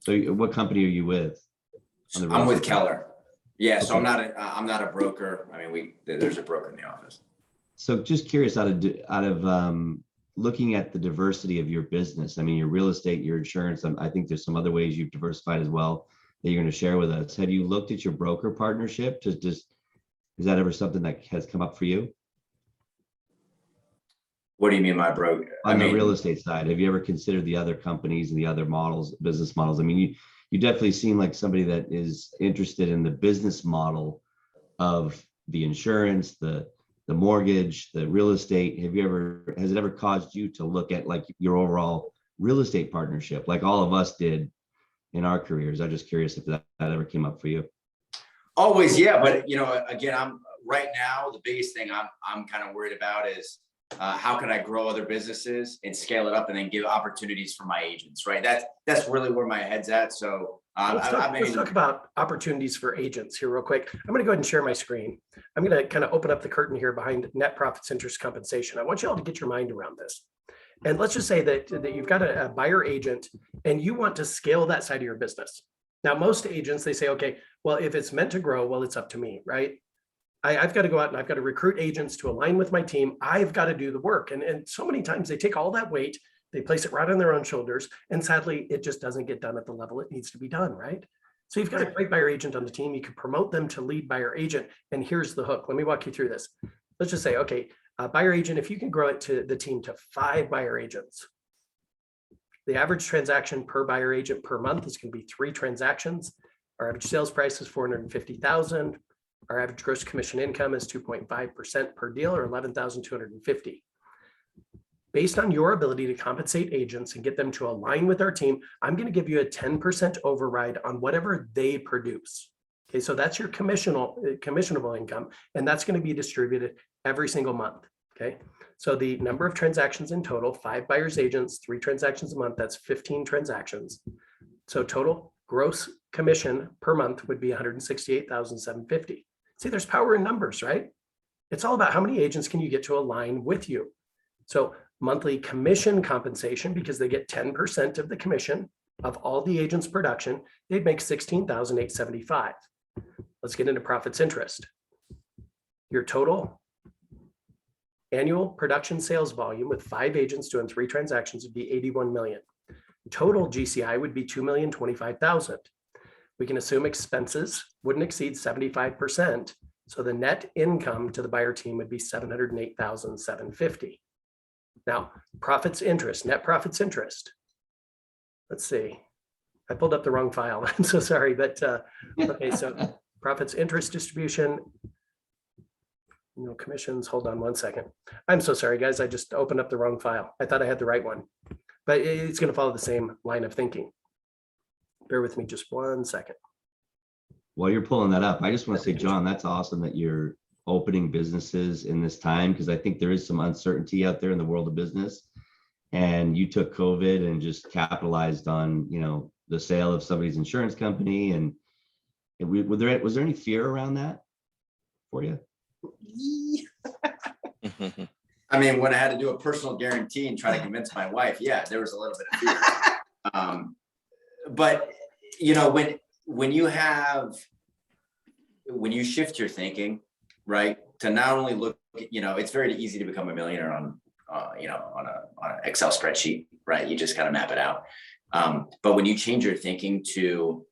So what company are you with? I'm with Keller. Yeah. Okay. So I'm not a broker. I mean, there's a broker in the office. So just curious, out of looking at the diversity of your business, I mean, your real estate, your insurance, I think there's some other ways you've diversified as well that you're going to share with us. Have you looked at your broker partnership? Is that ever something that has come up for you? What do you mean by broker? On the real estate side, have you ever considered the other companies and the other business models? I mean, you definitely seem like somebody that is interested in the business model of the insurance, the mortgage, the real estate. Has it ever caused you to look at your overall real estate partnership, like all of us did in our careers? I'm just curious if that ever came up for you. Always, yeah. But again, I'm right now, the biggest thing I'm kind of worried about is how can I grow other businesses and scale it up and then give opportunities for my agents, right? That's really where my head's at. So let's talk about opportunities for agents here real quick. I'm going to go ahead and share my screen. I'm going to kind of open up the curtain here behind net profits interest compensation. I want you all to get your mind around this. And let's just say that you've got a buyer agent and you want to scale that side of your business. Now, most agents, they say, okay, well, if it's meant to grow, well, it's up to me, right? I've got to go out and I've got to recruit agents to align with my team. I've got to do the work. And so many times they take all that weight, they place it right on their own shoulders. And sadly, it just doesn't get done at the level it needs to be done, right? So you've got a great buyer agent on the team. You can promote them to lead buyer agent. And here's the hook. Let me walk you through this. Let's just say, okay, buyer agent, if you can grow it to the team to 5 buyer agents, the average transaction per buyer agent per month is going to be 3 transactions. Our average sales price is $450,000. Our average gross commission income is 2.5% per deal, or $11,250. Based on your ability to compensate agents and get them to align with our team, I'm going to give you a 10% override on whatever they produce. Okay, so that's your commissionable income, and that's going to be distributed every single month. Okay, so the number of transactions in total, 5 buyers agents, 3 transactions a month, that's 15 transactions. So total gross commission per month would be 168,750. See, there's power in numbers, right? It's all about how many agents can you get to align with you. So monthly commission compensation, because they get 10% of the commission of all the agents' production, they'd make 16,875. Let's get into profits interest. Your total annual production sales volume with 5 agents doing 3 transactions would be 81 million. Total GCI would be 2,025,000. We can assume expenses wouldn't exceed 75%. So the net income to the buyer team would be 708,750. Now, profits interest, net profits interest. Let's see. I pulled up the wrong file. I'm so sorry, but okay, so profits interest distribution. No commissions. Hold on one second. I'm so sorry, guys. I just opened up the wrong file. I thought I had the right one, but it's going to follow the same line of thinking. Bear with me just one second. While you're pulling that up, I just want to say, John, that's awesome that you're opening businesses in this time, because I think there is some uncertainty out there in the world of business. And you took COVID and just capitalized on, you know, the sale of somebody's insurance company. And was there any fear around that for you? I mean, when I had to do a personal guarantee and try to convince my wife, yeah, there was a little bit of fear. But you know, when you shift your thinking, right, to not only look, you know, it's very easy to become a millionaire on, you know, on an Excel spreadsheet, right? You just kind of map it out. But when you change your thinking to,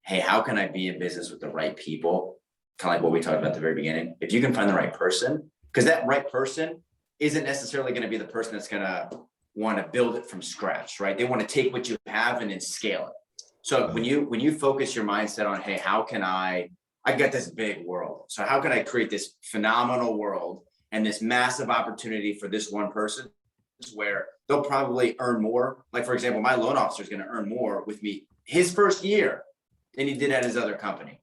hey, how can I be in business with the right people? Kind of like what we talked about at the very beginning. If you can find the right person, because that right person isn't necessarily going to be the person that's going to want to build it from scratch, right? They want to take what you have and then scale it. So when you focus your mindset on, hey, how can I got this big world. So how can I create this phenomenal world and this massive opportunity for this one person where they'll probably earn more. Like, for example, my loan officer is going to earn more with me his first year than he did at his other company,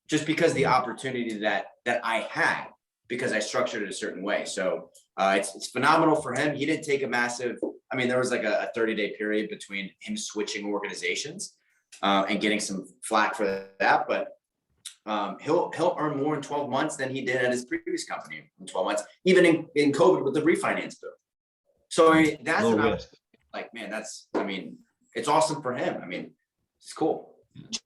just because the opportunity that I had, because I structured it a certain way. So it's phenomenal for him. He didn't take a massive, I mean, there was like a 30-day period between him switching organizations and getting some flack for that. But he'll earn more in 12 months than he did at his previous company in 12 months, even in COVID with the refinance bill. So I mean, that's an opportunity. Like, man, it's awesome for him. I mean, it's cool.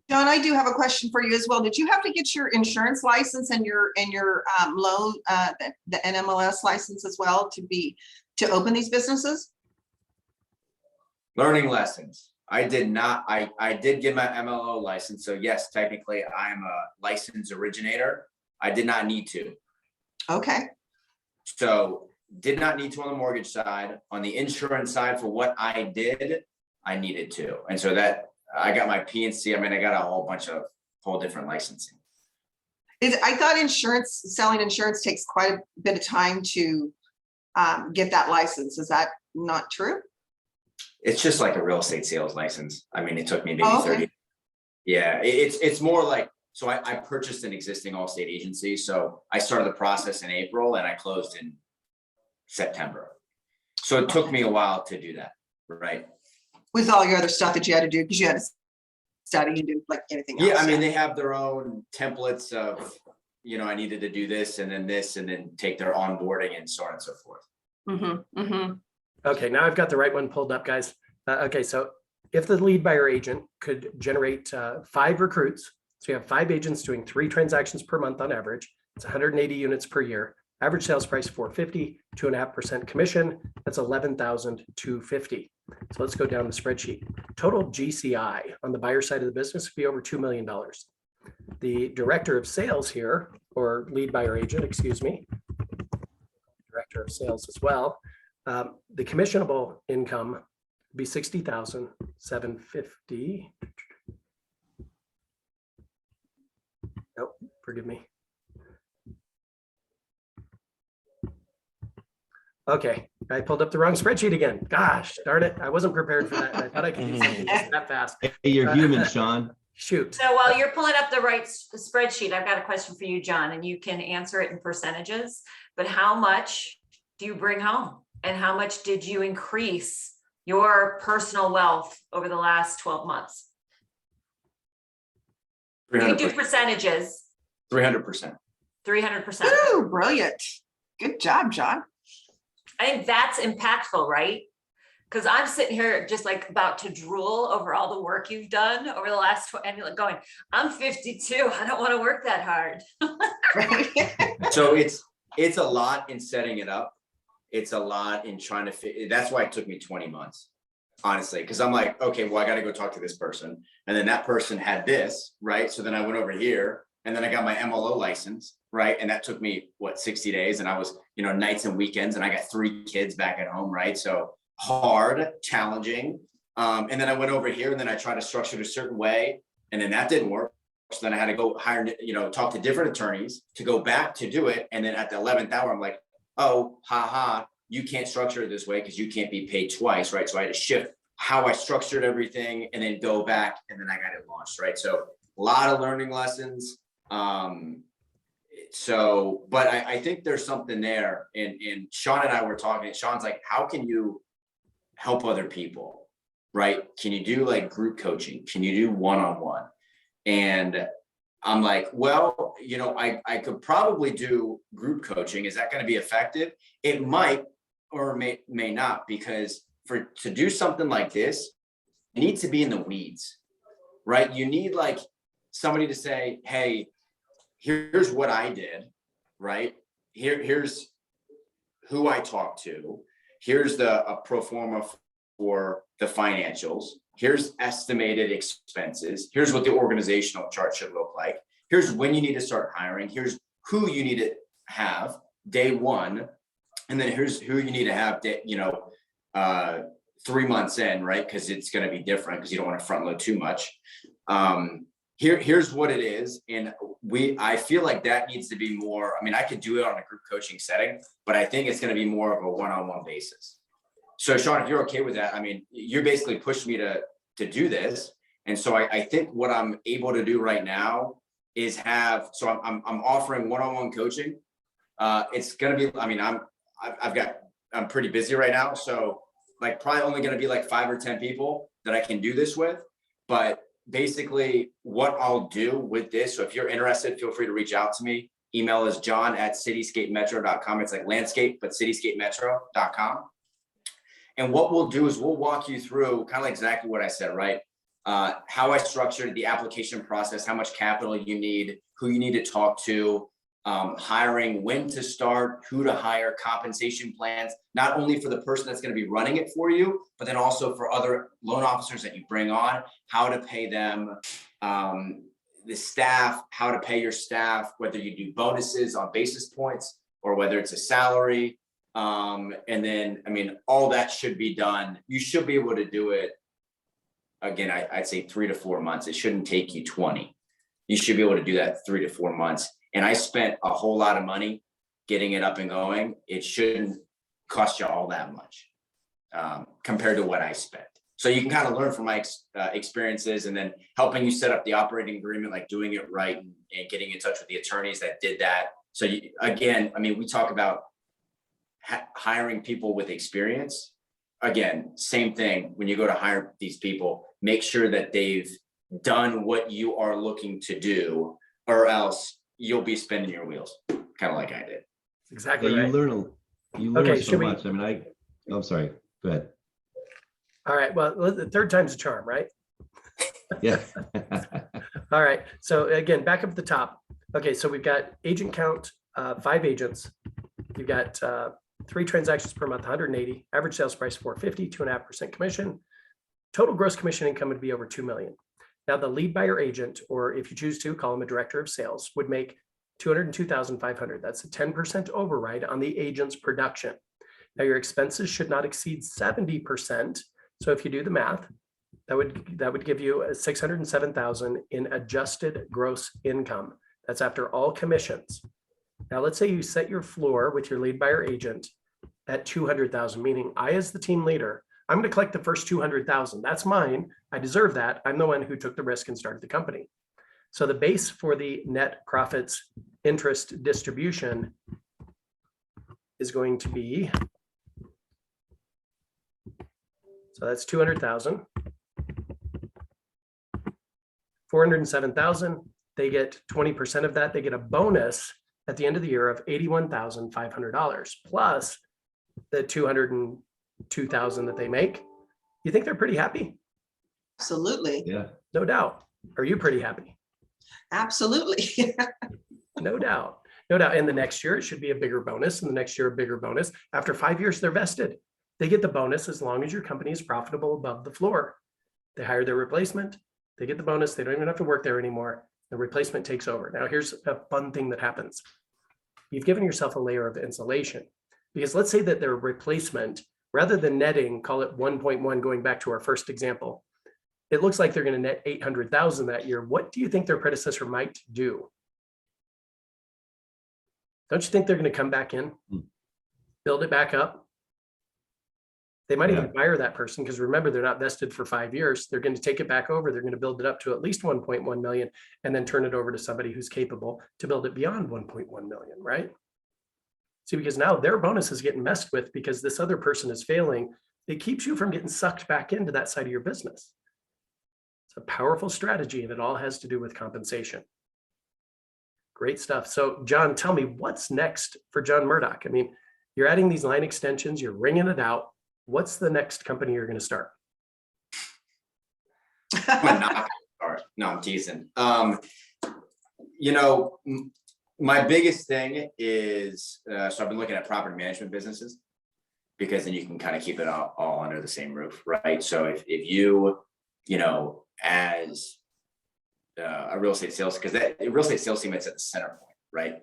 John, I do have a question for you as well. Did you have to get your insurance license and your loan, the NMLS license as well to open these businesses? Learning lessons. I did not. I did get my MLO license. So yes, technically I'm a licensed originator. I did not need to. Okay. So did not need to on the mortgage side. On the insurance side, for what I did, I needed to. And so that I got my PNC. I mean, I got a whole different licensing. I thought selling insurance takes quite a bit of time to get that license. Is that not true? It's just like a real estate sales license. I mean, it took me maybe 30. Yeah, it's more like, so I purchased an existing Allstate agency. So I started the process in April and I closed in September. So it took me a while to do that, right? With all your other stuff that you had to do, because you had to study and do like anything else. Yeah, I mean, they have their own templates of, I needed to do this and then take their onboarding and so on and so forth. Mm-hmm, mm-hmm. Okay, now I've got the right one pulled up, guys. Okay, so if the lead buyer agent could generate 5 recruits, so you have 5 agents doing 3 transactions per month on average, it's 180 units per year, average sales price $450, 2.5% commission, that's $11,250. So let's go down the spreadsheet. Total GCI on the buyer side of the business would be over $2 million. The director of sales here, or lead buyer agent, excuse me, director of sales as well, the commissionable income would be $60,750. Nope, forgive me. Okay, I pulled up the wrong spreadsheet again. Gosh, darn it. I wasn't prepared for that. I thought I could do something just that fast. Hey, you're human, Sean. Shoot. So while you're pulling up the right spreadsheet, I've got a question for you, John, and you can answer it in percentages. But how much do you bring home? And how much did you increase your personal wealth over the last 12 months? You can do 300%. percentages, 300%. 300%. Ooh, brilliant. Good job, John. I think that's impactful, right? Because I'm sitting here just like about to drool over all the work you've done over the last, and you're like going, I'm 52. I don't want to work that hard. Right? So it's a lot in setting it up. It's a lot in trying to fit. That's why it took me 20 months, honestly, because I'm like, okay, well, I got to go talk to this person. And then that person had this, right? So then I went over here and then I got my MLO license, right? And that took me, 60 days. And I was, nights and weekends, and I got 3 kids back at home, right? So hard, challenging. And then I went over here and then I tried to structure it a certain way. And then that didn't work. So then I had to go hire, talk to different attorneys to go back to do it. And then at the 11th hour, I'm like, oh, you can't structure it this way because you can't be paid twice, right? So I had to shift how I structured everything and then go back, and then I got it launched, right? So a lot of learning lessons. But I think there's something there. And Sean and I were talking, Sean's like, how can you help other people, right? Can you do like group coaching? Can you do one-on-one? And I'm like, well, I could probably do group coaching. Is that going to be effective? It might or may not, because to do something like this, you need to be in the weeds, right? You need like somebody to say, hey, here's what I did, right? Here's who I talked to. Here's a pro forma for the financials. Here's estimated expenses. Here's what the organizational chart should look like. Here's when you need to start hiring. Here's who you need to have day one. And then here's who you need to have, 3 months in, right? Because it's going to be different because you don't want to front load too much. Here's what it is. And I feel like that needs to be more, I could do it on a group coaching setting, but I think it's going to be more of a one-on-one basis. So Sean, if you're okay with that, you basically pushed me to do this. And so I think what I'm able to do right now is I'm offering one-on-one coaching. It's going to be, I'm pretty busy right now. So like probably only going to be like 5 or 10 people that I can do this with. But basically what I'll do with this, so if you're interested, feel free to reach out to me. Email is john@cityscapemetro.com. It's like landscape, but cityscapemetro.com. And what we'll do is we'll walk you through kind of like exactly what I said, right? How I structured the application process, how much capital you need, who you need to talk to, hiring, when to start, who to hire, compensation plans, not only for the person that's going to be running it for you, but then also for other loan officers that you bring on, how to pay them, the staff, how to pay your staff, whether you do bonuses on basis points or whether it's a salary. And then, all that should be done. You should be able to do it. Again, I'd say 3 to 4 months. It shouldn't take you 20. You should be able to do that 3 to 4 months. And I spent a whole lot of money getting it up and going. It shouldn't cost you all that much compared to what I spent. So you can kind of learn from my experiences, and then helping you set up the operating agreement, like doing it right and getting in touch with the attorneys that did that. So we talk about hiring people with experience. Again, same thing. When you go to hire these people, make sure that they've done what you are looking to do, or else you'll be spinning your wheels, kind of like I did. Exactly. Yeah, right. you learn Okay, so much. I'm sorry. Go ahead. All right. Well, the third time's a charm, right? Yeah. All right. So again, back up at the top. Okay. So we've got agent count, 5 agents. You've got 3 transactions per month, 180, average sales price 450, 2.5% commission. Total gross commission income would be over 2 million. Now the lead buyer agent, or if you choose to call him a director of sales, would make 202,500. That's a 10% override on the agent's production. Now your expenses should not exceed 70%. So if you do the math, that would give you a 607,000 in adjusted gross income. That's after all commissions. Now let's say you set your floor with your lead buyer agent at 200,000, meaning I, as the team leader, I'm going to collect the first 200,000. That's mine. I deserve that. I'm the one who took the risk and started the company. So the base for the net profits interest distribution is going to be, so that's 200,000. 407,000, they get 20% of that. They get a bonus at the end of the year of $81,500 plus the 202,000 that they make. You think they're pretty happy? Absolutely. Yeah. No doubt. Are you pretty happy? Absolutely. No doubt. No doubt. And the next year, it should be a bigger bonus. And the next year, a bigger bonus. After 5 years, they're vested. They get the bonus as long as your company is profitable above the floor. They hire their replacement. They get the bonus. They don't even have to work there anymore. The replacement takes over. Now, here's a fun thing that happens. You've given yourself a layer of insulation because let's say that their replacement, rather than netting, call it 1.1, going back to our first example, it looks like they're going to net 800,000 that year. What do you think their predecessor might do? Don't you think they're going to come back in, build it back up? They might even fire that person because remember, they're not vested for 5 years. They're going to take it back over. They're going to build it up to at least 1.1 million and then turn it over to somebody who's capable to build it beyond 1.1 million, right? See, because now their bonus is getting messed with because this other person is failing. It keeps you from getting sucked back into that side of your business. It's a powerful strategy and it all has to do with compensation. Great stuff. So John, tell me what's next for John Murdoch? I mean, you're adding these line extensions, you're ringing it out. What's the next company you're going to start? I'm not gonna start. No, I'm teasing. My biggest thing is, so I've been looking at property management businesses because then you can kind of keep it all under the same roof, right? So if you, as a real estate sales, because that real estate sales team, it's at the center point, right?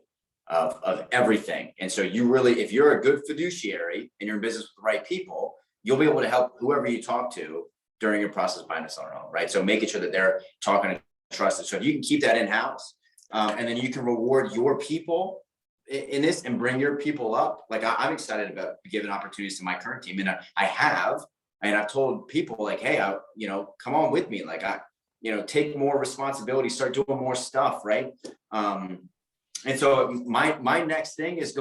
Of everything. And so you really, if you're a good fiduciary and you're in business with the right people, you'll be able to help whoever you talk to during your process of buying a seller home, right? So making sure that they're talking and trusted. So if you can keep that in-house, and then you can reward your people in this and bring your people up. Like I'm excited about giving opportunities to my current team. And I've told people like, hey, come on with me. Like take more responsibility, start doing more stuff, right? And so my next thing is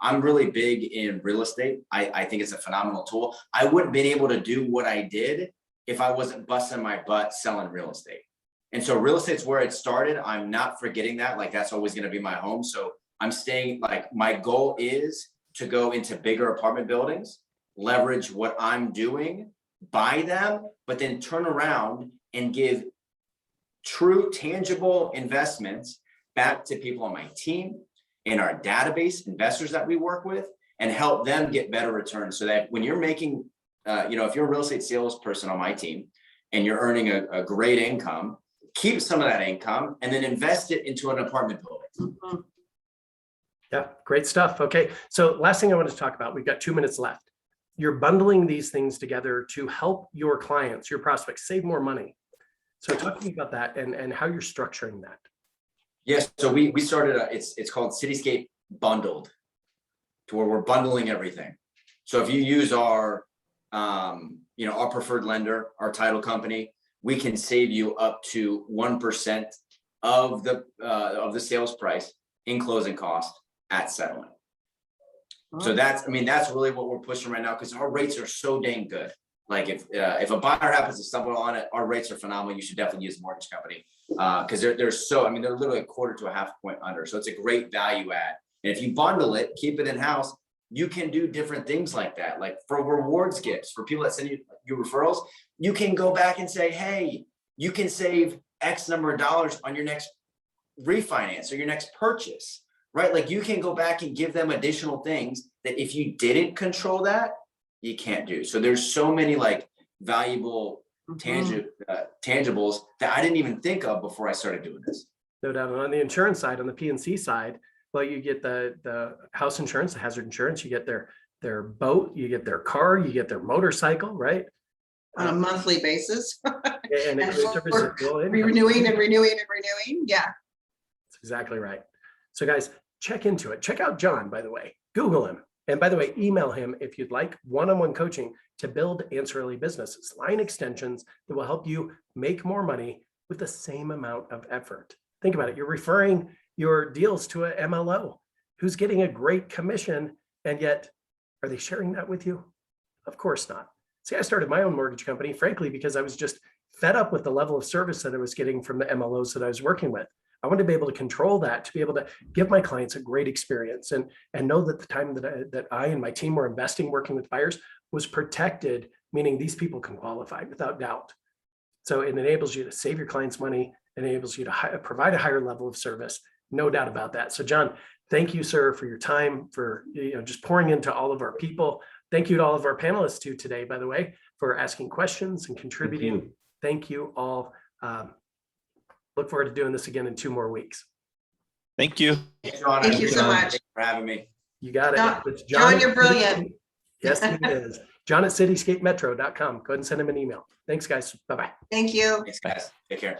I'm really big in real estate. I think it's a phenomenal tool. I wouldn't been able to do what I did if I wasn't busting my butt selling real estate. And so real estate's where it started. I'm not forgetting that. Like that's always going to be my home. So I'm staying, like my goal is to go into bigger apartment buildings, leverage what I'm doing, buy them, but then turn around and give true tangible investments back to people on my team, in our database, investors that we work with, and help them get better returns so that when you're making, if you're a real estate salesperson on my team and you're earning a great income, keep some of that income and then invest it into an apartment building. Mhm. Yeah, great stuff. Okay, so last thing I want to talk about, we've got 2 minutes left. You're bundling these things together to help your clients, your prospects, save more money. So talk to me about that and how you're structuring that. Yes, so we started it's called CityScape Bundled, to where we're bundling everything. So if you use our our preferred lender, our title company, we can save you up to 1% of the sales price in closing cost at settlement. So that's really what we're pushing right now because our rates are so dang good. Like if a buyer happens to stumble on it, our rates are phenomenal. You should definitely use a mortgage company because they're literally a quarter to a half point under. So it's a great value add. And if you bundle it, keep it in house, you can do different things like that. Like for rewards gifts, for people that send you referrals, you can go back and say, hey, you can save X number of dollars on your next refinance or your next purchase, right? Like you can go back and give them additional things that if you didn't control that, you can't do. So there's so many like valuable tangibles that I didn't even think of before I started doing this. No doubt. And on the insurance side, on the P&C side, well, you get the house insurance, the hazard insurance, you get their boat, you get their car, you get their motorcycle, right? On a monthly basis. And it creates a residual income. Renewing. Yeah. That's exactly right. So guys, check into it. Check out John, by the way. Google him. And by the way, email him if you'd like one-on-one coaching to build ancillary businesses, line extensions that will help you make more money with the same amount of effort. Think about it. You're referring your deals to a MLO who's getting a great commission And yet, are they sharing that with you? Of course not. See, I started my own mortgage company, frankly, because I was just fed up with the level of service that I was getting from the MLOs that I was working with. I wanted to be able to control that, to be able to give my clients a great experience and know that the time that I and my team were investing working with buyers was protected, meaning these people can qualify without doubt. So it enables you to save your clients money, enables you to provide a higher level of service, no doubt about that. So John, thank you, sir, for your time, for just pouring into all of our people. Thank you to all of our panelists too today, by the way, for asking questions and contributing. Thank you all. Look forward to doing this again in 2 more weeks. Thank you. John, Thank you so much. Thanks for having me. You got it. John- It's John, you're brilliant. Yes, he is. John at cityscapemetro.com. Go ahead and send him an email. Thanks, guys. Bye-bye. Thank you. Thanks, guys. Take care.